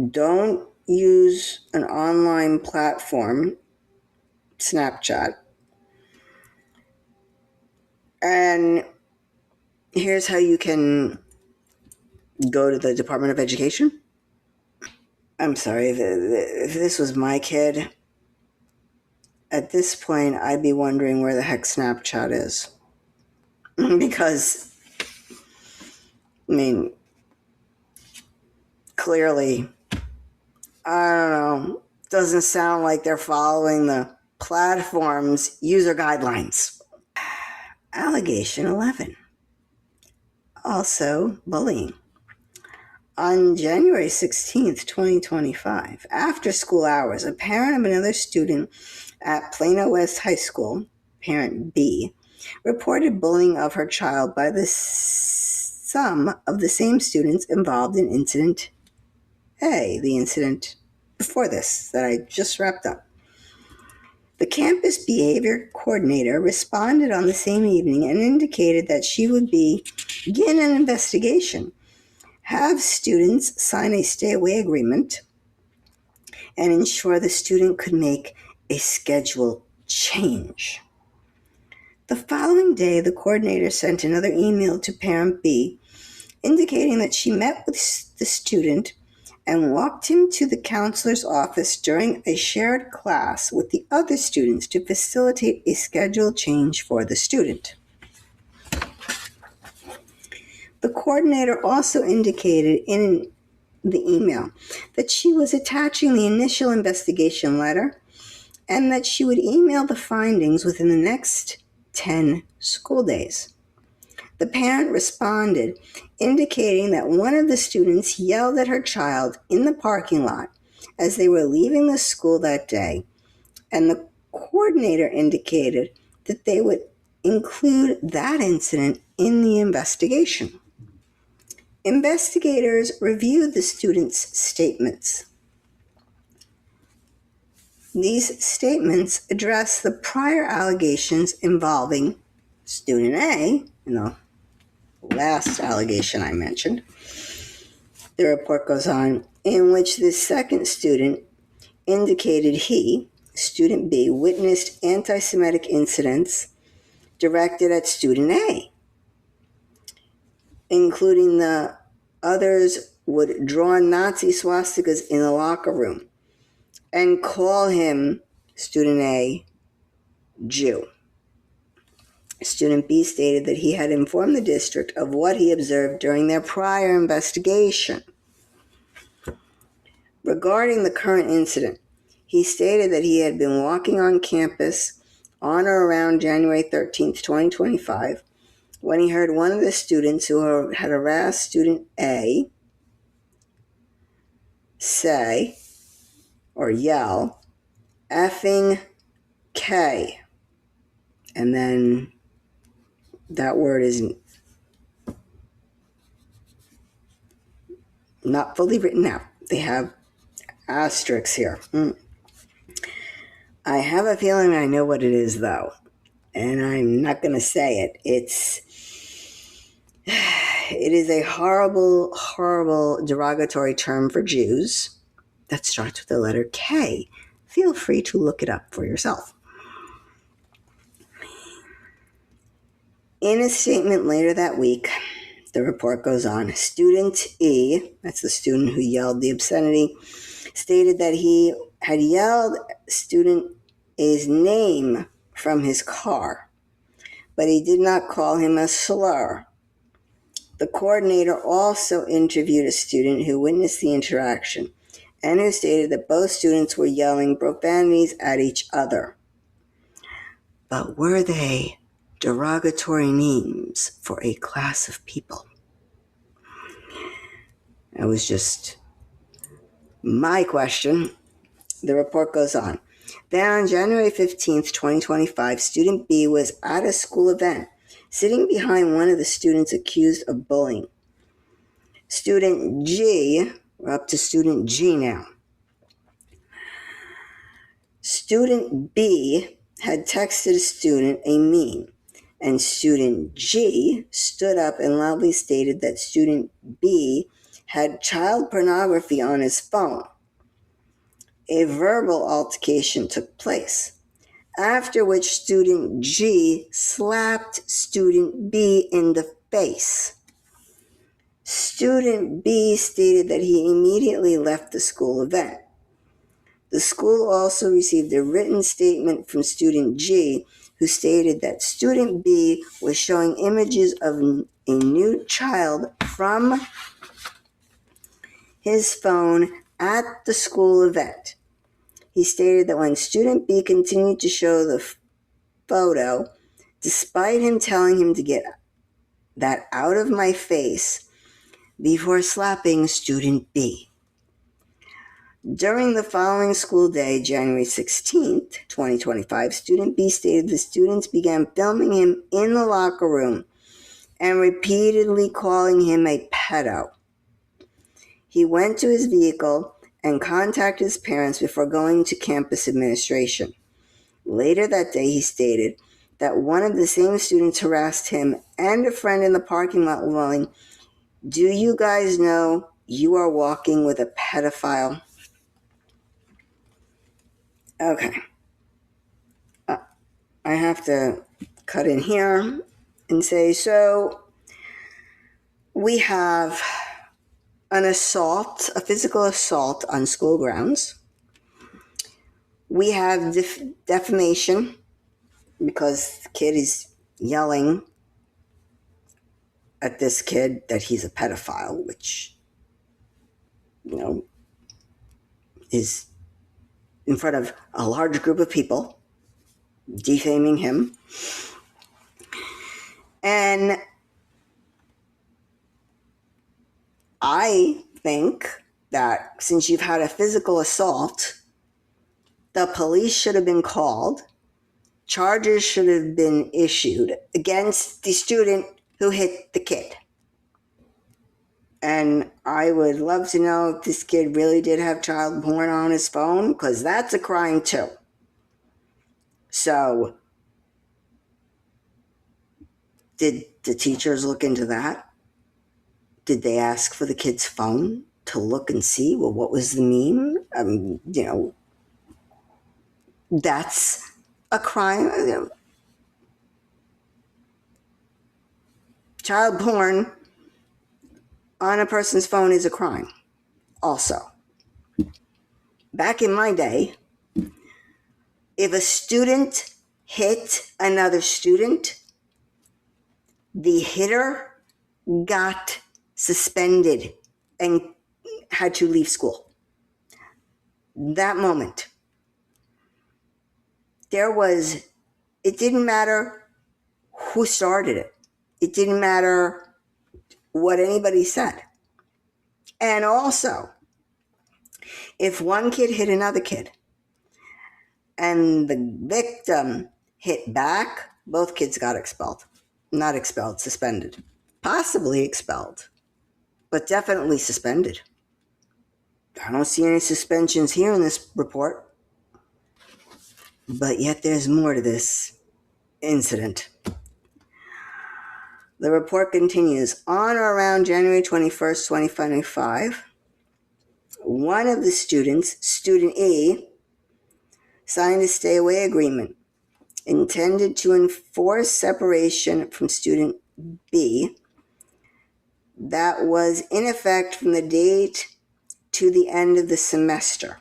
[SPEAKER 1] don't use an online platform, Snapchat, and here's how you can go to the Department of Education. I'm sorry, if this was my kid, at this point, I'd be wondering where the heck Snapchat is. Because, I mean, clearly, I don't know, doesn't sound like they're following the platform's user guidelines. Allegation 11. Also, bullying. On January 16th, 2025, after school hours, a parent of another student at Plano West High School, parent B, reported bullying of her child by some of the same students involved in incident A, the incident before this that I just wrapped up. The campus behavior coordinator responded on the same evening and indicated that she would begin an investigation, have students sign a stay-away agreement, and ensure the student could make a schedule change. The following day, the coordinator sent another email to parent B indicating that she met with the student and walked him to the counselor's office during a shared class with the other students to facilitate a schedule change for the student. The coordinator also indicated in the email that she was attaching the initial investigation letter and that she would email the findings within the next 10 school days. The parent responded, indicating that one of the students yelled at her child in the parking lot as they were leaving the school that day, and the coordinator indicated that they would include that incident in the investigation. Investigators reviewed the students' statements. These statements address the prior allegations involving student A, last allegation I mentioned. The report goes on, in which the second student indicated he, student B, witnessed anti-Semitic incidents directed at student A, including the others would draw Nazi swastikas in the locker room and call him, student A, Jew. Student B stated that he had informed the district of what he observed during their prior investigation. Regarding the current incident, he stated that he had been walking on campus on or around January 13th, 2025, when he heard one of the students who had harassed student A say or yell, "effing K." And then that word is not fully written out. They have asterisks here. I have a feeling I know what it is, though, and I'm not going to say it. It is a horrible, horrible derogatory term for Jews that starts with the letter K. Feel free to look it up for yourself. In a statement later that week, the report goes on, student E, that's the student who yelled the obscenity, stated that he had yelled student A's name from his car, but he did not call him a slur. The coordinator also interviewed a student who witnessed the interaction and who stated that both students were yelling profanities at each other. But were they derogatory names for a class of people? That was just my question. The report goes on. Then on January 15th, 2025, student B was at a school event, sitting behind one of the students accused of bullying. Student G, we're up to student G now. Student B had texted a student a meme, and student G stood up and loudly stated that student B had child pornography on his phone. A verbal altercation took place, after which student G slapped student B in the face. Student B stated that he immediately left the school event. The school also received a written statement from student G, who stated that student B was showing images of a nude child from his phone at the school event. He stated that when student B continued to show the photo, despite him telling him to get that out of my face before slapping student B. During the following school day, January 16th, 2025, student B stated the students began filming him in the locker room and repeatedly calling him a pedo. He went to his vehicle and contacted his parents before going to campus administration. Later that day, he stated that one of the same students harassed him and a friend in the parking lot, yelling, "Do you guys know you are walking with a pedophile?" Okay. I have to cut in here and say, so we have an assault, a physical assault on school grounds. We have defamation because the kid is yelling at this kid that he's a pedophile, which, is in front of a large group of people, defaming him. And I think that since you've had a physical assault, the police should have been called. Charges should have been issued against the student who hit the kid. And I would love to know if this kid really did have child porn on his phone, because that's a crime too. So, did the teachers look into that? Did they ask for the kid's phone to look and see, well, what was the meme? That's a crime. Child porn on a person's phone is a crime also. Back in my day, if a student hit another student, the hitter got suspended and had to leave school. That moment, it didn't matter who started it. It didn't matter what anybody said. And also, if one kid hit another kid and the victim hit back, both kids got expelled. Not expelled, suspended. Possibly expelled, but definitely suspended. I don't see any suspensions here in this report. But yet there's more to this incident. The report continues. On or around January 21st, 2025, one of the students, student E, signed a stay-away agreement intended to enforce separation from student B that was in effect from the date to the end of the semester.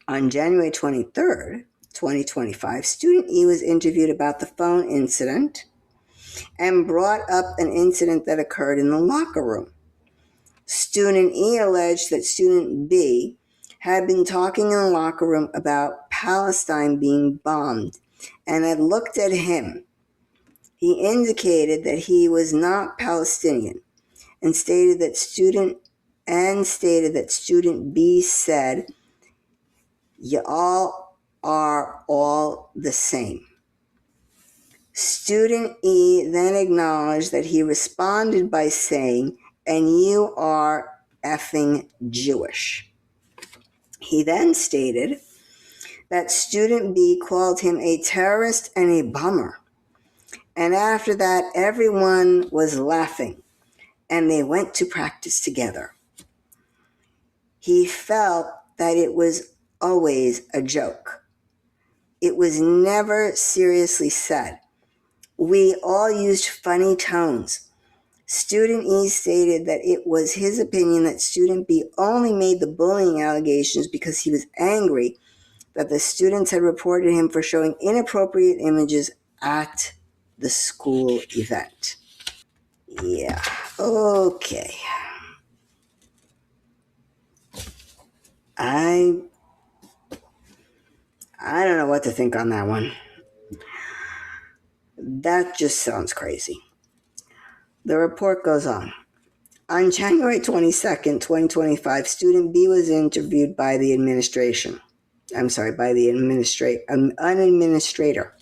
[SPEAKER 1] On January 23rd, 2025, student E was interviewed about the phone incident and brought up an incident that occurred in the locker room. Student E alleged that student B had been talking in the locker room about Palestine being bombed and had looked at him. He indicated that he was not Palestinian and stated that student B said, "Y'all are all the same." Student E then acknowledged that he responded by saying, "And you are effing Jewish." He then stated that student B called him a terrorist and a bummer. And after that, everyone was laughing, and they went to practice together. He felt that it was always a joke. It was never seriously said. We all used funny tones. Student E stated that it was his opinion that student B only made the bullying allegations because he was angry that the students had reported him for showing inappropriate images at the school event. Yeah, okay. I don't know what to think on that one. That just sounds crazy. The report goes on. On January 22nd, 2025, student B was interviewed by the administrator. An administrator.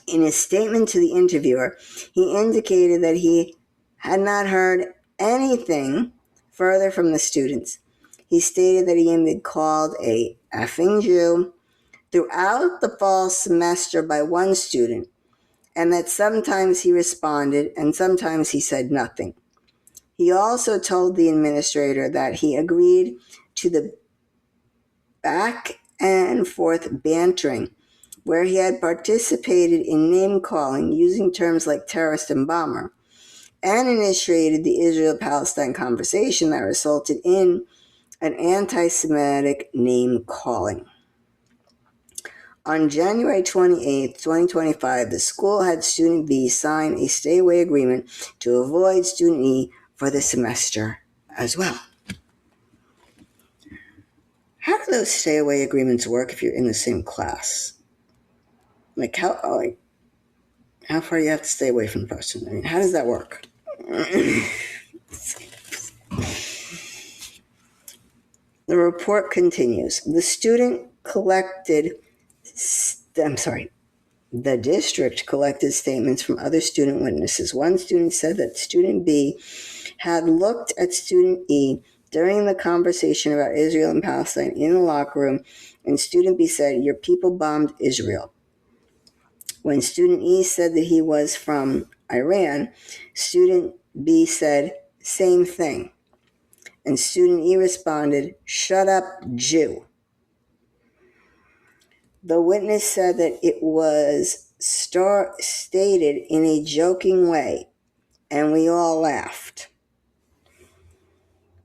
[SPEAKER 1] In his statement to the interviewer, he indicated that he had not heard anything further from the students. He stated that he had been called a effing Jew throughout the fall semester by one student, and that sometimes he responded and sometimes he said nothing. He also told the administrator that he agreed to the back and forth bantering, where he had participated in name-calling using terms like terrorist and bomber, and initiated the Israel-Palestine conversation that resulted in an anti-Semitic name-calling. On January 28, 2025, the school had student B sign a stay-away agreement to avoid student E for the semester as well. How do those stay-away agreements work if you're in the same class? Like how far you have to stay away from the person? I mean, how does that work? The report continues. The district collected statements from other student witnesses. One student said that student B had looked at student E during the conversation about Israel and Palestine in the locker room, and student B said, "Your people bombed Israel." When student E said that he was from Iran, student B said, "Same thing." And student E responded, "Shut up, Jew." The witness said that it was stated in a joking way, and we all laughed.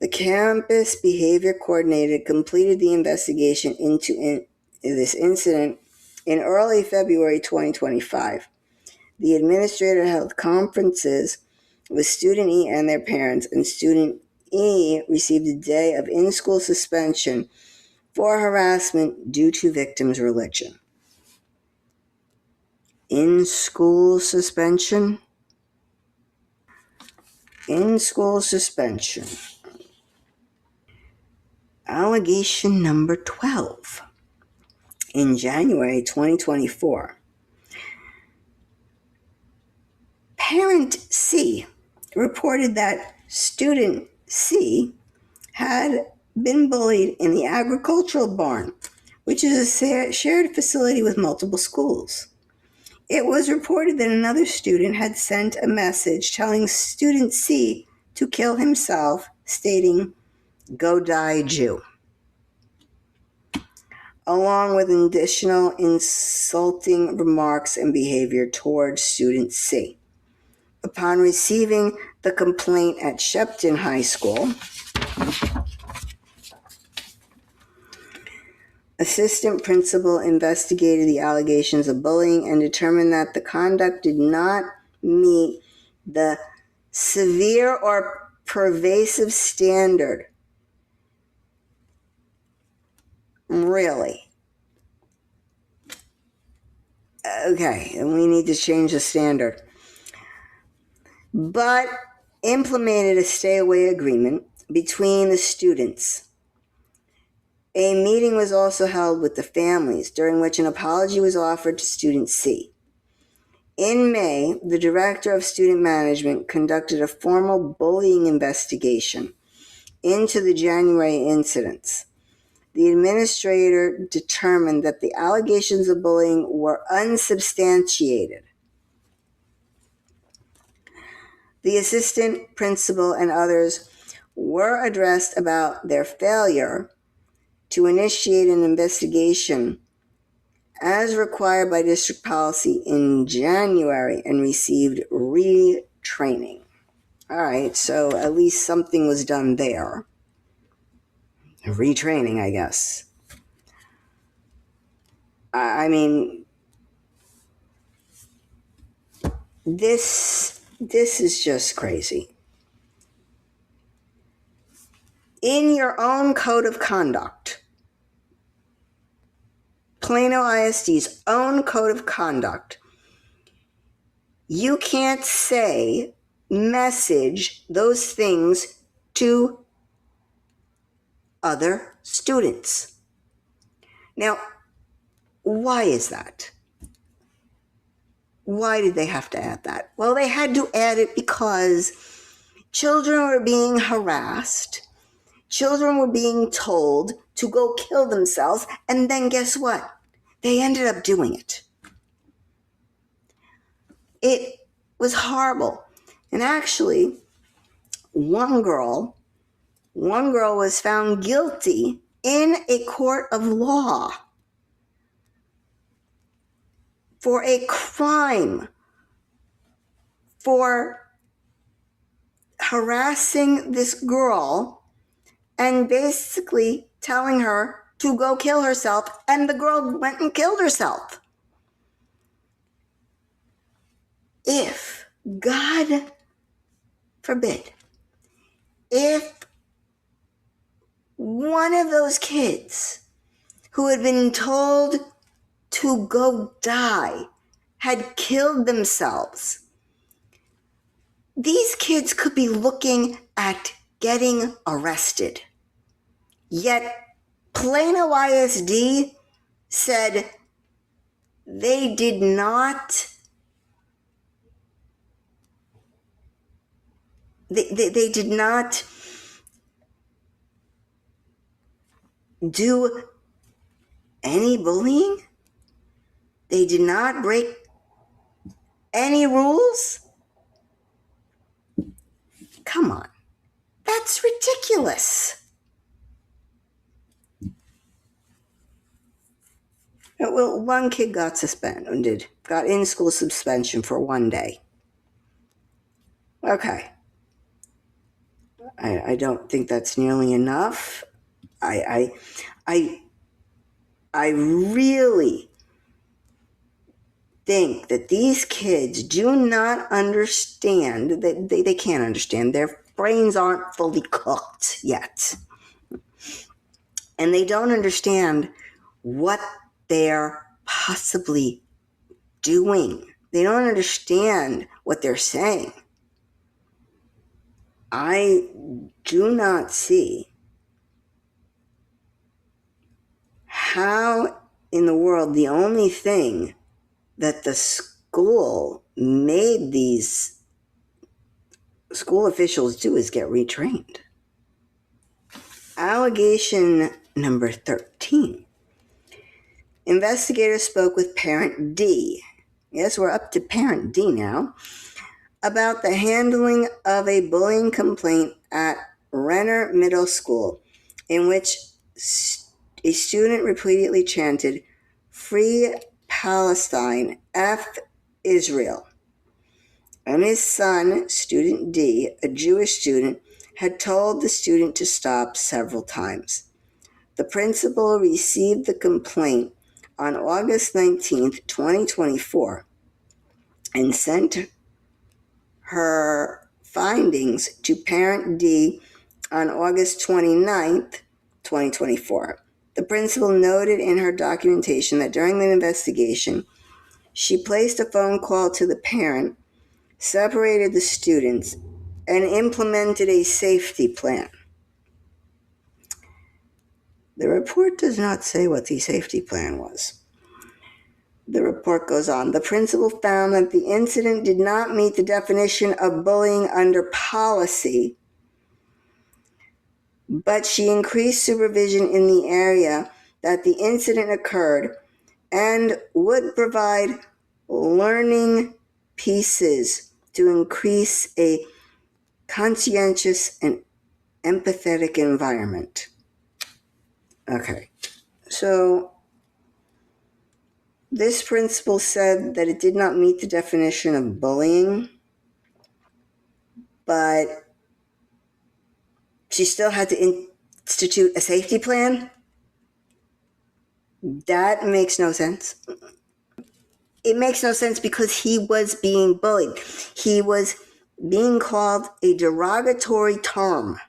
[SPEAKER 1] The campus behavior coordinator completed the investigation into this incident in early February 2025. The administrator held conferences with student E and their parents, and student E received a day of in-school suspension for harassment due to victim's religion. In-school suspension? In-school suspension. Allegation number 12. In January 2024, parent C reported that student C had been bullied in the agricultural barn, which is a shared facility with multiple schools. It was reported that another student had sent a message telling student C to kill himself, stating, "Go die, Jew," along with additional insulting remarks and behavior towards student C. Upon receiving the complaint at Shepton High School, assistant principal investigated the allegations of bullying and determined that the conduct did not meet the severe or pervasive standard. Really? Okay, and we need to change the standard. But implemented a stay-away agreement between the students. A meeting was also held with the families, during which an apology was offered to student C. In May, the director of student management conducted a formal bullying investigation into the January incidents. The administrator determined that the allegations of bullying were unsubstantiated. The assistant principal and others were addressed about their failure to initiate an investigation as required by district policy in January and received retraining. All right, so at least something was done there. Retraining, I guess. I mean, this is just crazy. In your own code of conduct, Plano ISD's own code of conduct, you can't message those things to other students. Now, why is that? Why did they have to add that? Well, they had to add it because children were being harassed. Children were being told to go kill themselves, and then guess what? They ended up doing it. It was horrible. And actually, one girl was found guilty in a court of law for a crime for harassing this girl and basically telling her to go kill herself, and the girl went and killed herself. If, God forbid, if one of those kids who had been told to go die had killed themselves, these kids could be looking at getting arrested. Yet Plano ISD said they did not they did not do any bullying. They did not break any rules. Come on. That's ridiculous. Well, one kid got suspended, got in-school suspension for 1 day. Okay. I don't think that's nearly enough. I really think that these kids do not understand, that they can't understand. Their brains aren't fully cooked yet. And they don't understand what they're possibly doing. They don't understand what they're saying. I do not see how in the world the only thing that the school made these school officials do is get retrained. Allegation number 13. Investigators spoke with parent D. Yes, we're up to parent D now. About the handling of a bullying complaint at Renner Middle School, in which a student repeatedly chanted, "Free Palestine, F Israel." And his son, student D, a Jewish student, had told the student to stop several times. The principal received the complaint on August 19th, 2024, and sent her findings to Parent D on August 29th, 2024. The principal noted in her documentation that during the investigation, she placed a phone call to the parent, separated the students, and implemented a safety plan. The report does not say what the safety plan was. The report goes on. The principal found that the incident did not meet the definition of bullying under policy, but she increased supervision in the area that the incident occurred and would provide learning pieces to increase a conscientious and empathetic environment. Okay, so this principal said that it did not meet the definition of bullying, but she still had to institute a safety plan? That makes no sense. It makes no sense because he was being bullied. He was being called a derogatory term.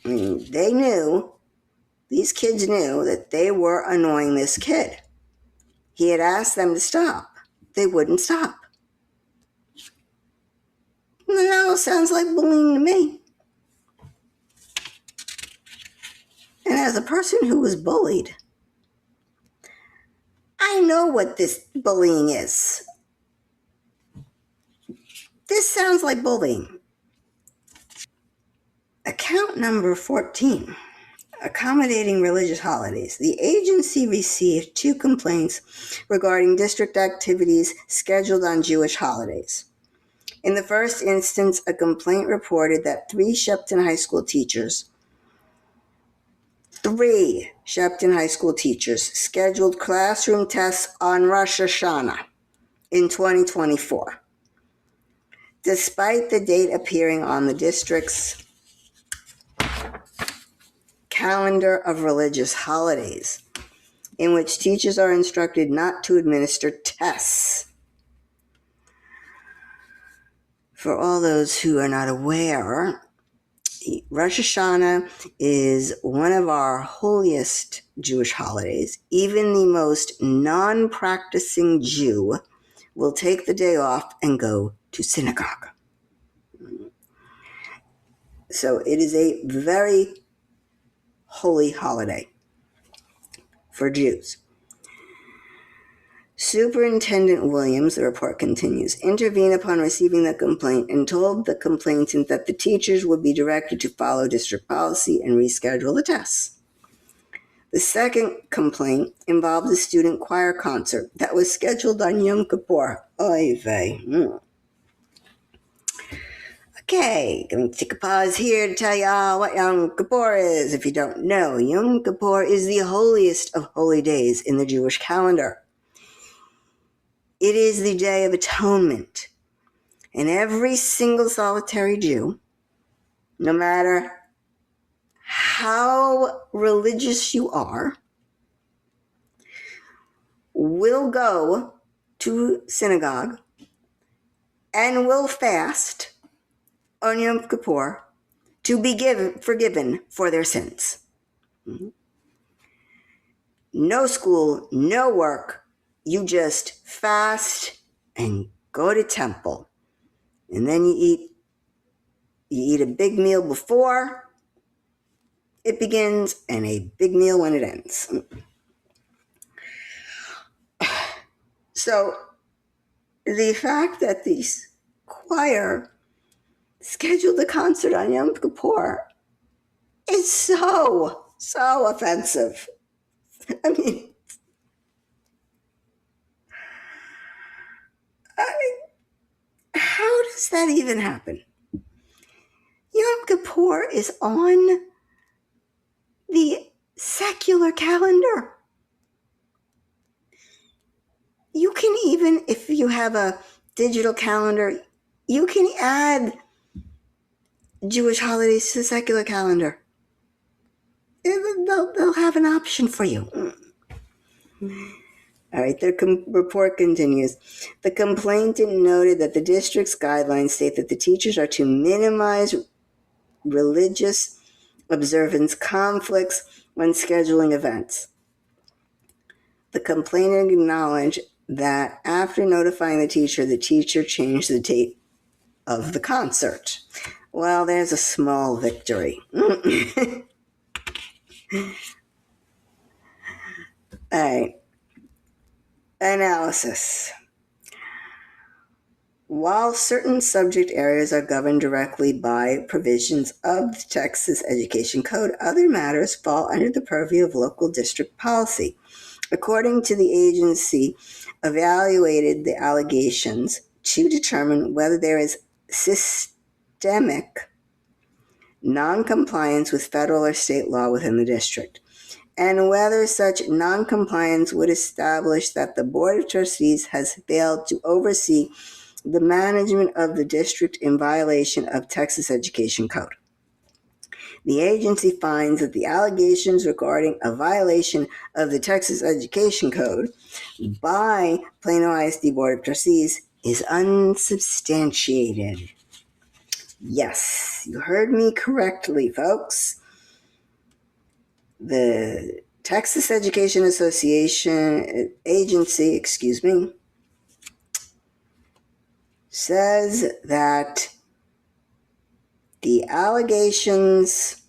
[SPEAKER 1] I mean, these kids knew that they were annoying this kid. He had asked them to stop. They wouldn't stop. No, sounds like bullying to me. And as a person who was bullied, I know what this bullying is. This sounds like bullying. Account number 14. Accommodating religious holidays. The agency received 2 complaints regarding district activities scheduled on Jewish holidays. In the first instance, a complaint reported that 3 Shepton High School teachers scheduled classroom tests on Rosh Hashanah in 2024, despite the date appearing on the district's calendar of religious holidays, in which teachers are instructed not to administer tests. For all those who are not aware, Rosh Hashanah is one of our holiest Jewish holidays. Even the most non-practicing Jew will take the day off and go to synagogue. So it is a very holy holiday for Jews. Superintendent Williams, the report continues, intervened upon receiving the complaint and told the complainant that the teachers would be directed to follow district policy and reschedule the tests. The second complaint involved a student choir concert that was scheduled on Yom Kippur. Oy vey. Okay, going to take a pause here to tell y'all what Yom Kippur is. If you don't know, Yom Kippur is the holiest of holy days in the Jewish calendar. It is the Day of Atonement. And every single solitary Jew, no matter how religious you are, will go to synagogue and will fast on Yom Kippur to be forgiven for their sins. No school, no work. You just fast and go to temple. And then you eat a big meal before it begins and a big meal when it ends. So the fact that the choir scheduled a concert on Yom Kippur is so offensive. I mean, how does that even happen? Yom Kippur is on the secular calendar. You can even, if you have a digital calendar, you can add Jewish holidays to the secular calendar. they'll have an option for you. All right, their report continues. The complainant noted that the district's guidelines state that the teachers are to minimize religious observance conflicts when scheduling events. The complainant acknowledged that after notifying the teacher changed the date of the concert. Well, there's a small victory. All right. Analysis. While certain subject areas are governed directly by provisions of the Texas Education Code, other matters fall under the purview of local district policy. According to the agency, evaluated the allegations to determine whether there is systemic noncompliance with federal or state law within the district, and whether such noncompliance would establish that the Board of Trustees has failed to oversee the management of the district in violation of Texas Education Code. The agency finds that the allegations regarding a violation of the Texas Education Code by Plano ISD Board of Trustees is unsubstantiated. Yes, you heard me correctly, folks. The Texas Education Association agency, says that the allegations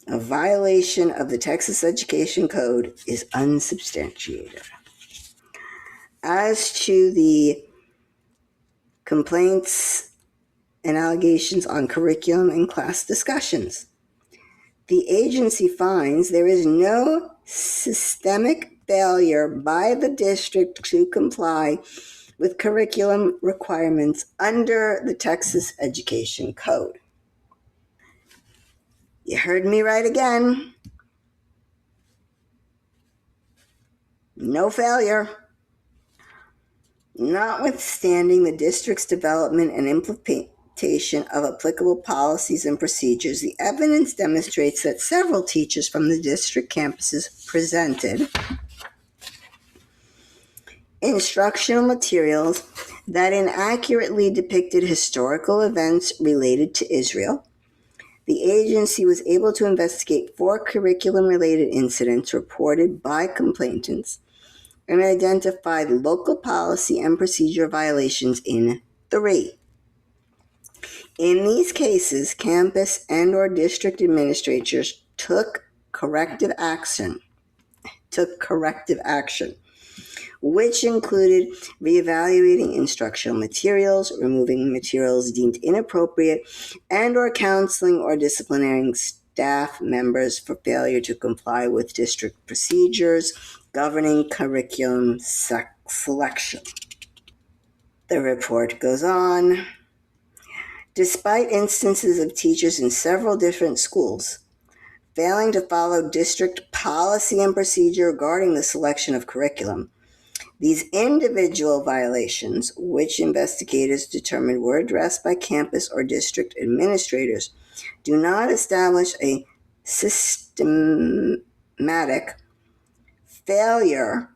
[SPEAKER 1] of violation of the Texas Education Code is unsubstantiated. As to the complaints and allegations on curriculum and class discussions, the agency finds there is no systemic failure by the district to comply with curriculum requirements under the Texas Education Code. You heard me right again. No failure. Notwithstanding the district's development and implementation of applicable policies and procedures, the evidence demonstrates that several teachers from the district campuses presented instructional materials that inaccurately depicted historical events related to Israel. The agency was able to investigate 4 curriculum-related incidents reported by complainants and identified local policy and procedure violations in 3. In these cases, campus and or district administrators took corrective action, which included reevaluating instructional materials, removing materials deemed inappropriate, and or counseling or disciplining staff members for failure to comply with district procedures governing curriculum selection. The report goes on. Despite instances of teachers in several different schools failing to follow district policy and procedure regarding the selection of curriculum, these individual violations, which investigators determined were addressed by campus or district administrators, do not establish a systematic failure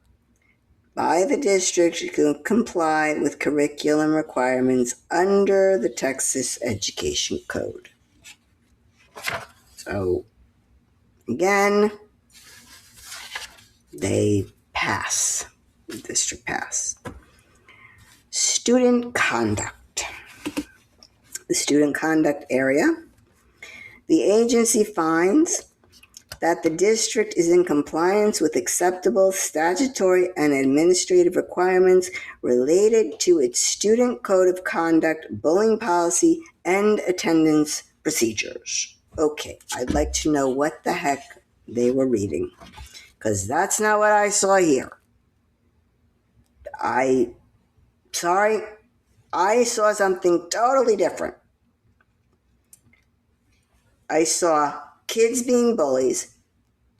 [SPEAKER 1] by the district to comply with curriculum requirements under the Texas Education Code. So, again, they pass. The district pass. Student conduct. The student conduct area. The agency finds that the district is in compliance with acceptable statutory and administrative requirements related to its student code of conduct, bullying policy, and attendance procedures. Okay, I'd like to know what the heck they were reading, because that's not what I saw here. I saw something totally different. I saw kids being bullies,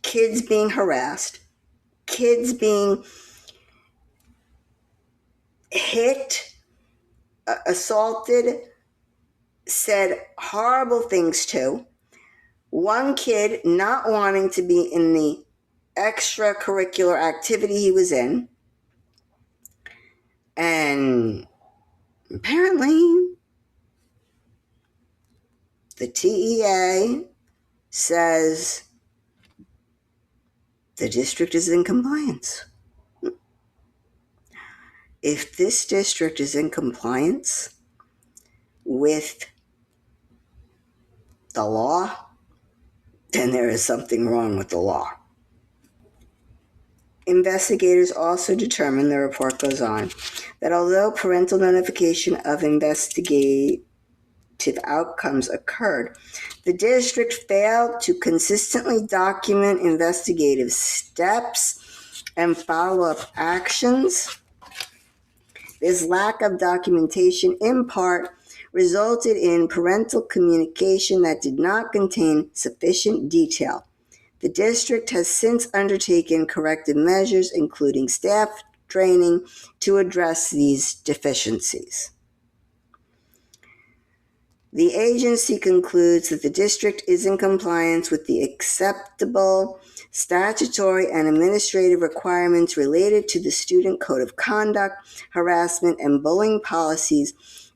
[SPEAKER 1] kids being harassed, kids being hit, assaulted, said horrible things to, One kid not wanting to be in the extracurricular activity he was in, and apparently the TEA says the district is in compliance. If this district is in compliance with the law, then there is something wrong with the law. Investigators also determined, the report goes on, that although parental notification of investigative outcomes occurred, the district failed to consistently document investigative steps and follow-up actions. This lack of documentation, in part, resulted in parental communication that did not contain sufficient detail. The district has since undertaken corrective measures, including staff training, to address these deficiencies. The agency concludes that the district is in compliance with the acceptable statutory and administrative requirements related to the student code of conduct, harassment, and bullying policies,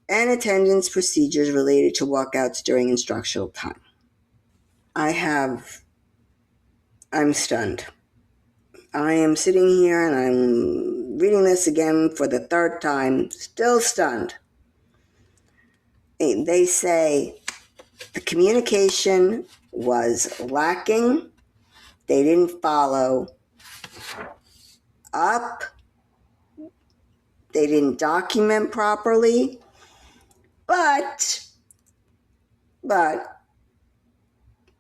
[SPEAKER 1] and attendance procedures related to walkouts during instructional time. I'm stunned. I am sitting here and I'm reading this again for the third time, still stunned. They say the communication was lacking. They didn't follow up. They didn't document properly. But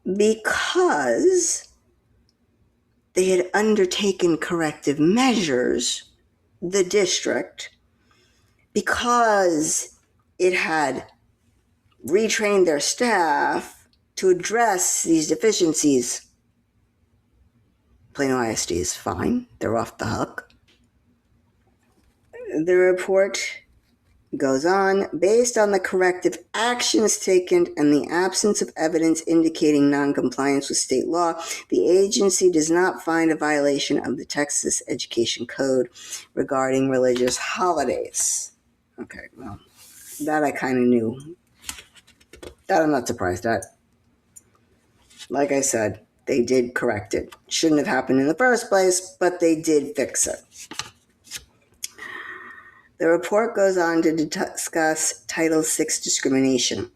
[SPEAKER 1] because they had undertaken corrective measures, the district, because it had retrained their staff to address these deficiencies, Plano ISD is fine. They're off the hook. The report goes on, based on the corrective actions taken and the absence of evidence indicating noncompliance with state law, the agency does not find a violation of the Texas Education Code regarding religious holidays. Okay, well, that I kind of knew. That I'm not surprised at. Like I said, they did correct it. Shouldn't have happened in the first place, but they did fix it. The report goes on to discuss Title VI discrimination.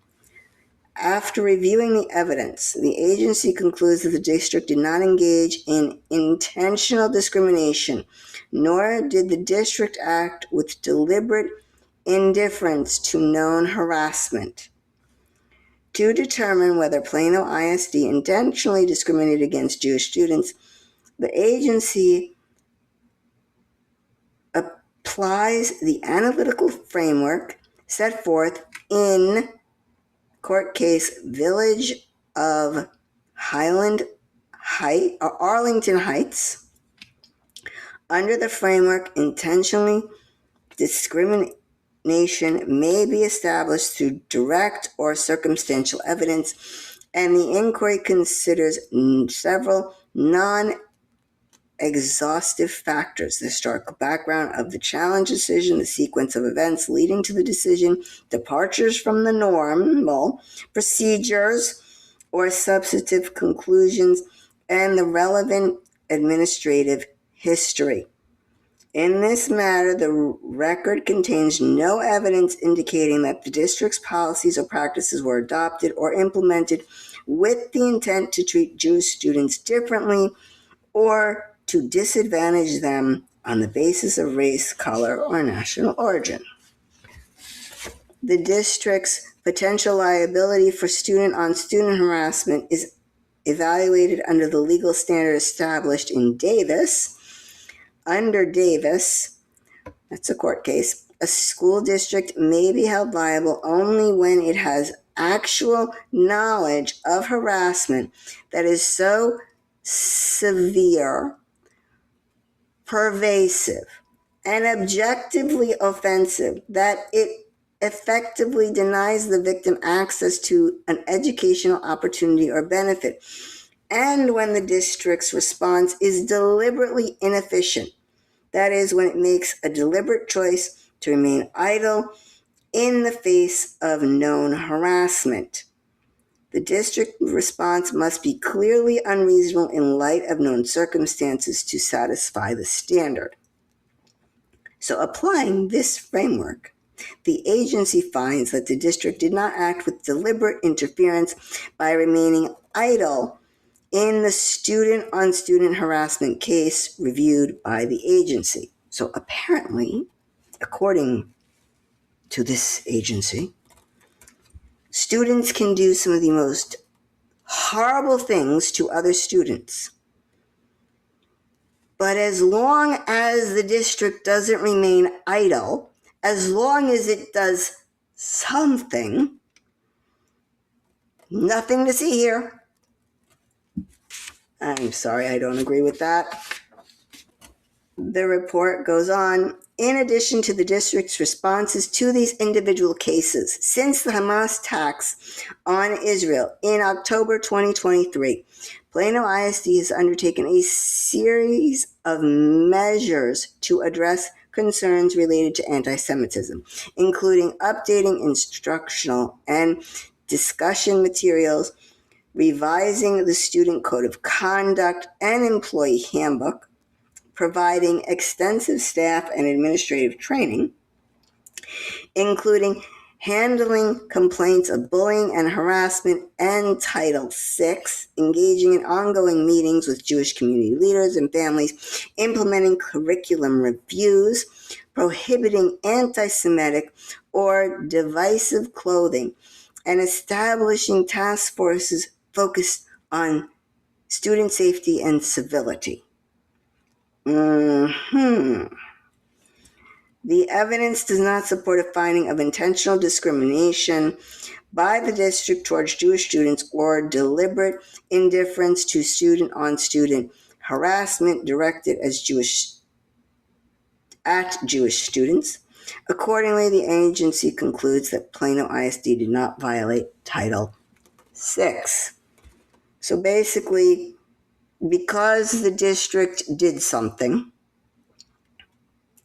[SPEAKER 1] After reviewing the evidence, the agency concludes that the district did not engage in intentional discrimination, nor did the district act with deliberate indifference to known harassment. To determine whether Plano ISD intentionally discriminated against Jewish students, the agency applies the analytical framework set forth in court case Village of Arlington Heights. Under the framework, intentionally discrimination may be established through direct or circumstantial evidence, and the inquiry considers several non-exhaustive factors: the historical background of the challenge decision, the sequence of events leading to the decision, departures from the normal procedures or substantive conclusions, and the relevant administrative history. In this matter, the record contains no evidence indicating that the district's policies or practices were adopted or implemented with the intent to treat Jewish students differently or to disadvantage them on the basis of race, color, or national origin. The district's potential liability for student-on-student harassment is evaluated under the legal standard established in Davis. Under Davis, that's a court case, a school district may be held liable only when it has actual knowledge of harassment that is so severe, pervasive, and objectively offensive that it effectively denies the victim access to an educational opportunity or benefit, and when the district's response is deliberately inefficient. That is, when it makes a deliberate choice to remain idle in the face of known harassment. The district response must be clearly unreasonable in light of known circumstances to satisfy the standard. So, applying this framework, the agency finds that the district did not act with deliberate interference by remaining idle in the student-on-student harassment case reviewed by the agency. So apparently, according to this agency, students can do some of the most horrible things to other students. But as long as the district doesn't remain idle, as long as it does something, nothing to see here. I'm sorry, I don't agree with that. The report goes on, in addition to the district's responses to these individual cases, since the Hamas attacks on Israel in October 2023, Plano ISD has undertaken a series of measures to address concerns related to anti-Semitism, including updating instructional and discussion materials, revising the Student Code of Conduct and Employee Handbook, providing extensive staff and administrative training, including handling complaints of bullying and harassment, and Title VI, engaging in ongoing meetings with Jewish community leaders and families, implementing curriculum reviews, prohibiting anti-Semitic or divisive clothing, and establishing task forces focused on student safety and civility. The evidence does not support a finding of intentional discrimination by the district towards Jewish students or deliberate indifference to student-on-student harassment directed at Jewish students. Accordingly, the agency concludes that Plano ISD did not violate Title VI. So basically, because the district did something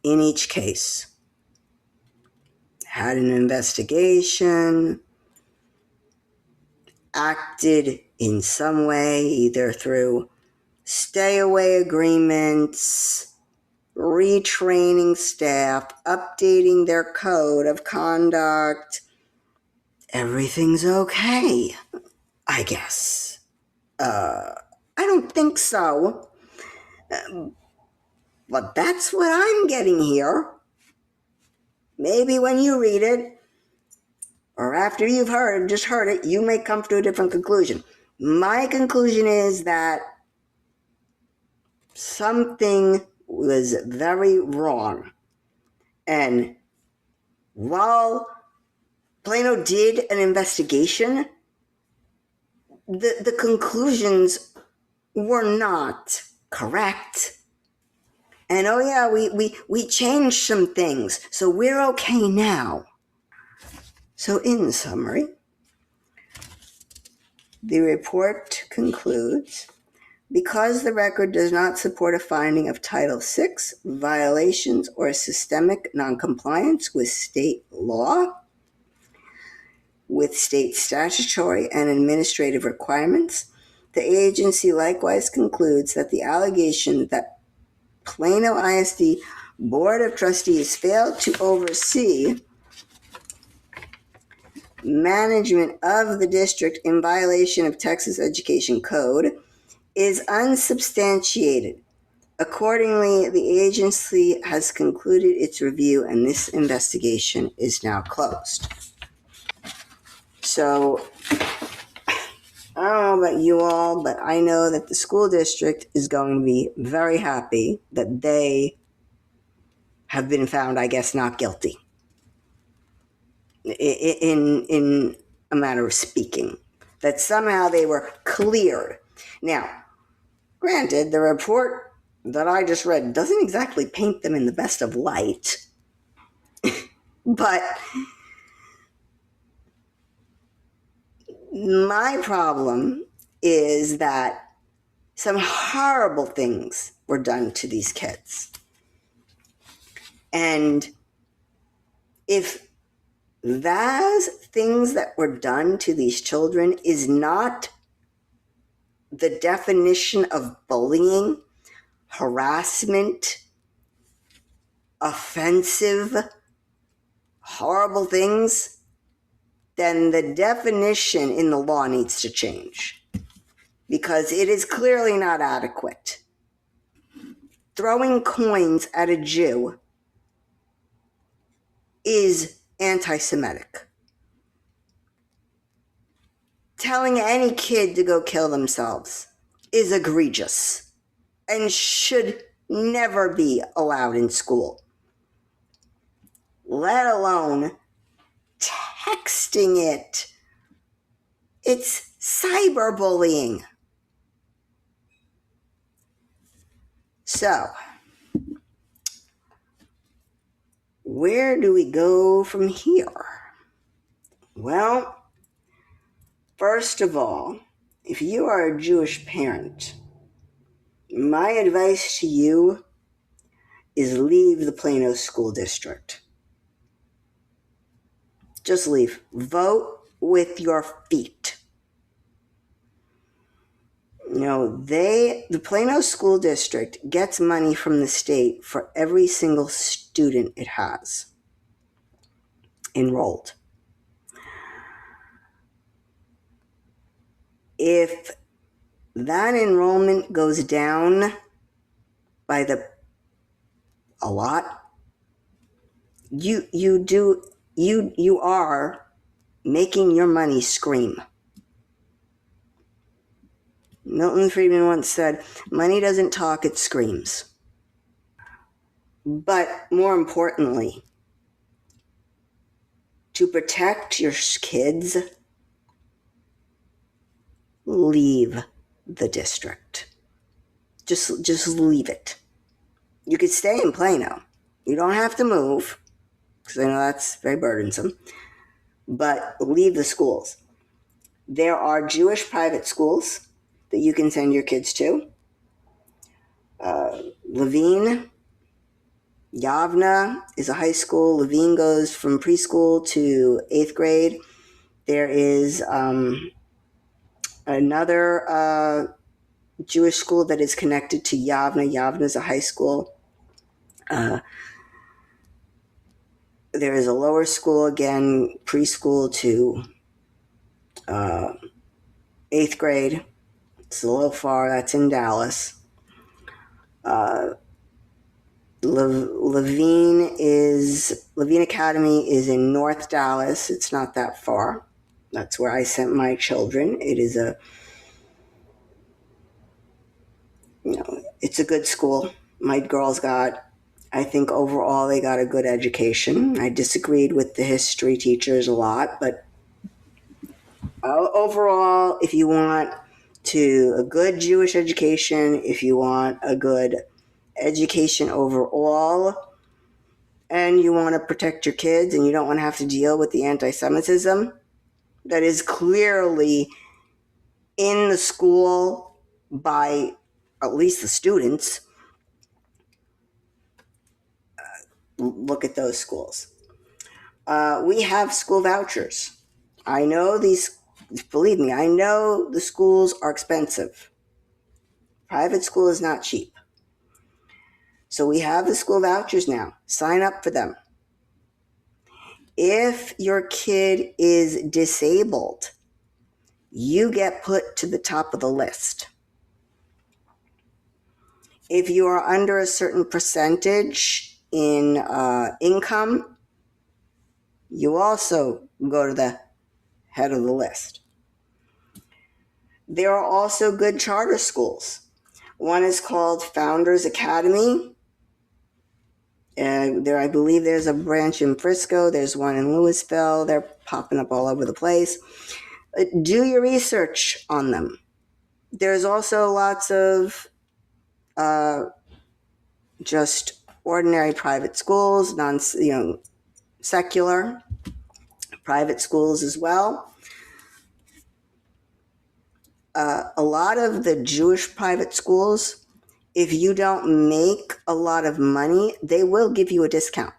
[SPEAKER 1] in each case, had an investigation, acted in some way, either through stay-away agreements, retraining staff, updating their code of conduct, everything's okay, I guess. I don't think so. But that's what I'm getting here. Maybe when you read it, or after you've just heard it, you may come to a different conclusion. My conclusion is that something was very wrong. And while Plano did an investigation, the conclusions were not correct. And oh yeah, we changed some things, so we're okay now. So in summary, the report concludes, because the record does not support a finding of Title VI violations or systemic noncompliance with state law, with state statutory and administrative requirements, the agency likewise concludes that the allegation that Plano ISD Board of Trustees failed to oversee management of the district in violation of Texas Education Code is unsubstantiated. Accordingly, the agency has concluded its review and this investigation is now closed. So, I don't know about you all, but I know that the school district is going to be very happy that they have been found, I guess, not guilty. In a matter of speaking, that somehow they were cleared. Now, granted, the report that I just read doesn't exactly paint them in the best of light, but My problem is that some horrible things were done to these kids. And if those things that were done to these children is not the definition of bullying, harassment, offensive, horrible things, then the definition in the law needs to change, because it is clearly not adequate. Throwing coins at a Jew is anti-Semitic. Telling any kid to go kill themselves is egregious and should never be allowed in school, let alone texting it. It's cyberbullying. So, where do we go from here? Well, first of all, if you are a Jewish parent, my advice to you is leave the Plano School District. Just leave. Vote with your feet. The Plano School District gets money from the state for every single student it has enrolled. If that enrollment goes down by a lot, you are making your money scream. Milton Friedman once said, money doesn't talk, it screams. But more importantly, to protect your kids, leave the district. Just leave it. You could stay in Plano. You don't have to move, because I know that's very burdensome, but leave the schools. There are Jewish private schools that you can send your kids to. Levine, Yavna is a high school. Levine goes from preschool to 8th grade. There is another Jewish school that is connected to Yavna. Yavna is a high school. There is a lower school, again, preschool to 8th grade. It's a little far. That's in Dallas. Levine Academy is in North Dallas. It's not that far. That's where I sent my children. It is it's a good school. My girls I think overall they got a good education. I disagreed with the history teachers a lot, but overall, if you want a good Jewish education, if you want a good education overall, and you want to protect your kids and you don't want to have to deal with the anti-Semitism that is clearly in the school by at least the students, look at those schools. We have school vouchers. I know believe me, I know the schools are expensive. Private school is not cheap. So we have the school vouchers now. Sign up for them. If your kid is disabled, you get put to the top of the list. If you are under a certain percentage in income, you also go to the head of the list. There are also good charter schools. One is called Founders Academy. I believe there's a branch in Frisco. There's one in Louisville. They're popping up all over the place. Do your research on them. There's also lots of just ordinary private schools, secular private schools as well. A lot of the Jewish private schools, if you don't make a lot of money, they will give you a discount.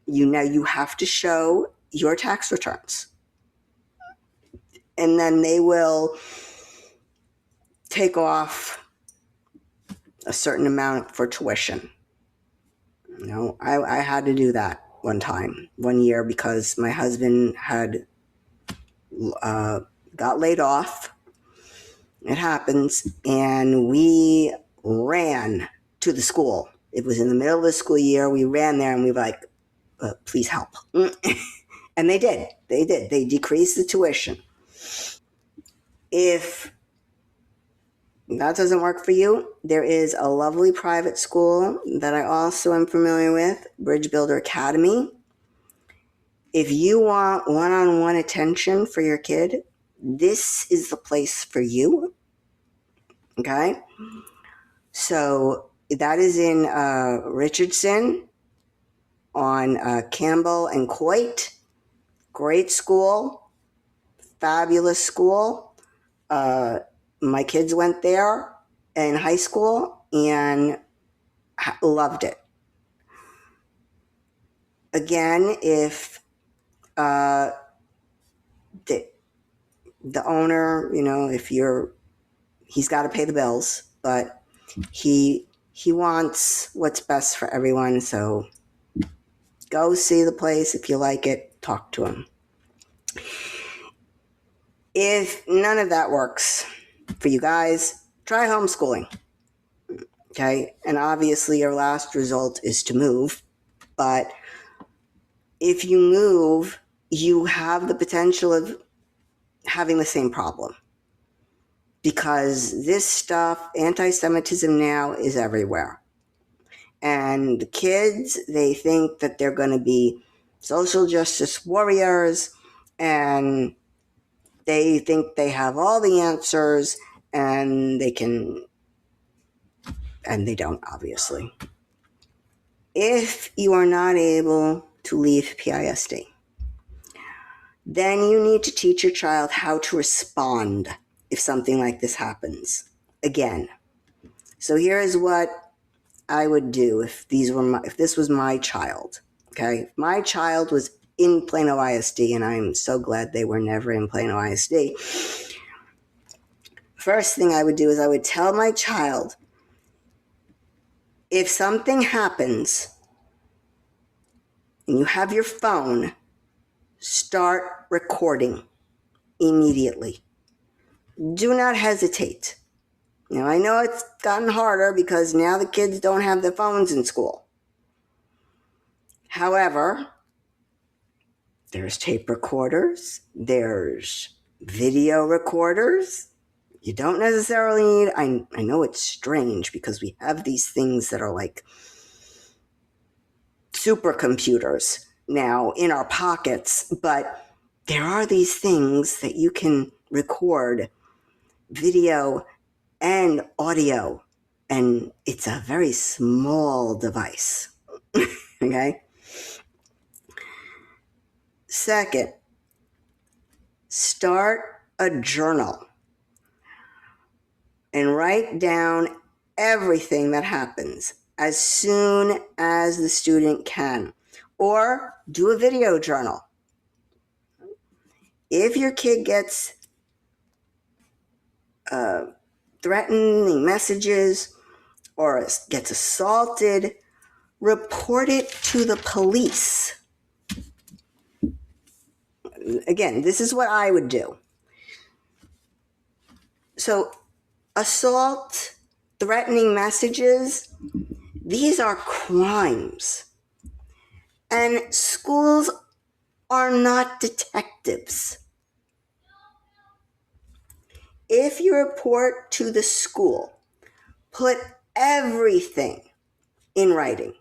[SPEAKER 1] You have to show your tax returns. And then they will take off a certain amount for tuition. I had to do that one year, because my husband had got laid off. It happens. And we ran to the school. It was in the middle of the school year. We ran there and we were like, please help. And they did. They decreased the tuition. If that doesn't work for you, there is a lovely private school that I also am familiar with, Bridge Builder Academy. If you want one-on-one attention for your kid, this is the place for you. Okay? So that is in Richardson on Campbell and Coit. Great school. Fabulous school. My kids went there in high school and loved it. Again, if the owner, he's got to pay the bills, but he wants what's best for everyone. So go see the place. If you like it, talk to him. If none of that works for you guys, try homeschooling. Okay? And obviously your last result is to move. But if you move, you have the potential of having the same problem. Because this stuff, anti-Semitism now, is everywhere. And the kids, they think that they're going to be social justice warriors, and they think they have all the answers, and they don't, obviously. If you are not able to leave PISD, then you need to teach your child how to respond if something like this happens again. So here is what I would do if this was my child. Okay, if my child was in Plano ISD, and I'm so glad they were never in Plano ISD. First thing I would do is I would tell my child, if something happens and you have your phone, start recording immediately. Do not hesitate. I know it's gotten harder because now the kids don't have their phones in school. However, there's tape recorders, there's video recorders. You don't necessarily need, I know it's strange because we have these things that are like supercomputers now in our pockets, but there are these things that you can record video and audio, and it's a very small device. Okay? Second, start a journal and write down everything that happens as soon as the student can, or do a video journal. If your kid gets threatening messages or gets assaulted, report it to the police. Again, this is what I would do. So, assault, threatening messages, these are crimes. And schools are not detectives. If you report to the school, put everything in writing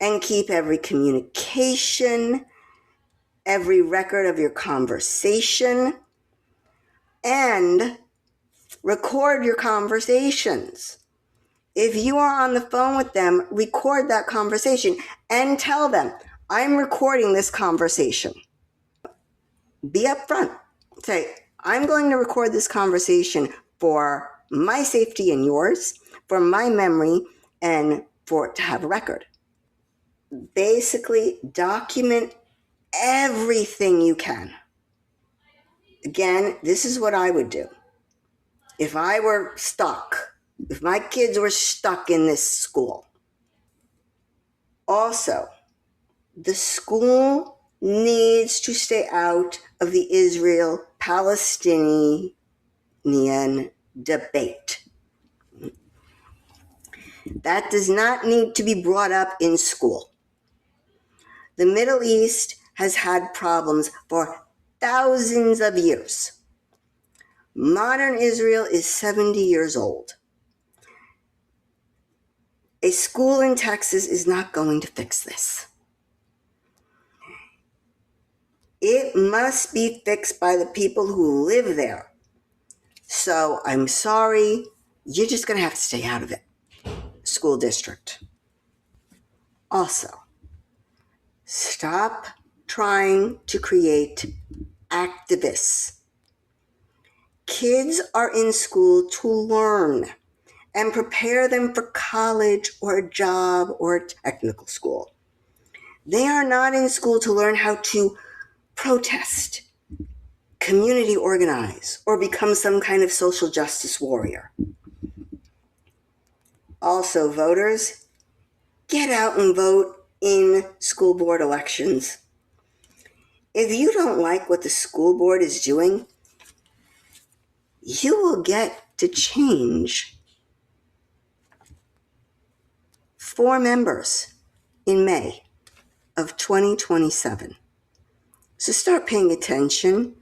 [SPEAKER 1] and keep every communication, every record of your conversation, and record your conversations. If you are on the phone with them, record that conversation and tell them, I'm recording this conversation. Be upfront. Say, I'm going to record this conversation. for my safety and yours, for my memory, and for it to have a record. Basically, document everything you can. Again, this is what I would do. If I were stuck, if my kids were stuck in this school. Also, the school needs to stay out of the Israel-Palestinian debate. That does not need to be brought up in school. The Middle East has had problems for thousands of years. Modern Israel is 70 years old. A school in Texas is not going to fix this. It must be fixed by the people who live there. So I'm sorry, you're just going to have to stay out of it. School district. Also, stop trying to create activists. Kids are in school to learn and prepare them for college or a job or a technical school. They are not in school to learn how to protest, community organize, or become some kind of social justice warrior. Also, voters, get out and vote in school board elections. If you don't like what the school board is doing, you will get to change 4 members in May of 2027. So start paying attention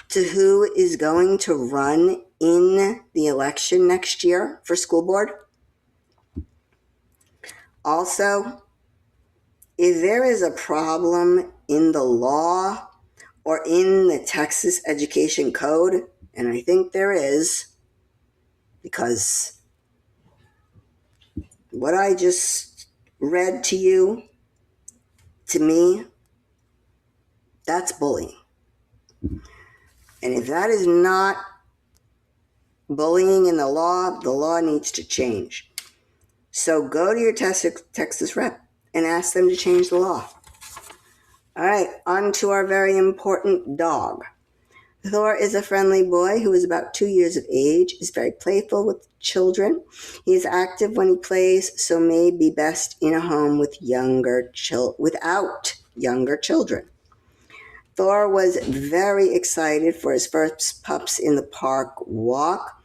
[SPEAKER 1] to who is going to run in the election next year for school board. Also, if there is a problem in the law or in the Texas Education Code, and I think there is, because what I just read to you, to me, that's bullying. And if that is not bullying in the law needs to change. So go to your Texas rep and ask them to change the law. All right, on to our very important dog. Thor is a friendly boy who is about 2 years of age, is very playful with children. He is active when he plays, so may be best in a home with without younger children. Thor was very excited for his first pups in the park walk.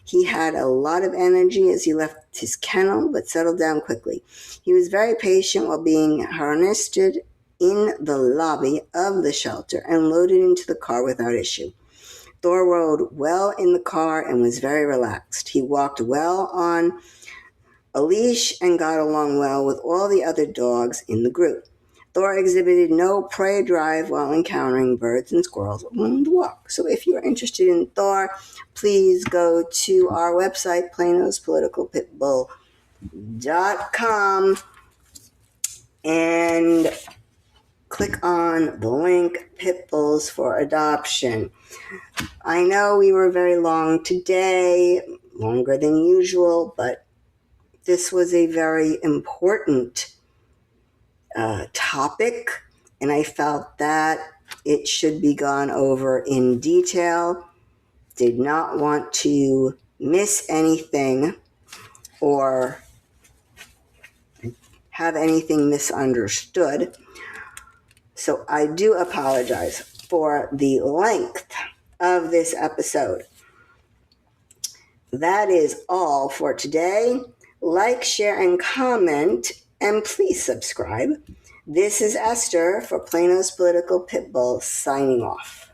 [SPEAKER 1] He had a lot of energy as he left his kennel, but settled down quickly. He was very patient while being harnessed in the lobby of the shelter and loaded into the car without issue. Thor rode well in the car and was very relaxed. He walked well on a leash and got along well with all the other dogs in the group. Thor exhibited no prey drive while encountering birds and squirrels along the walk. So if you're interested in Thor, please go to our website, planospoliticalpitbull.com, and click on the link, Pit Bulls for Adoption. I know we were very long today, longer than usual, but this was a very important topic, and I felt that it should be gone over in detail. Did not want to miss anything or have anything misunderstood. So I do apologize for the length of this episode. That is all for today. Like, share, and comment, and please subscribe. This is Esther for Plano's Political Pitbull signing off.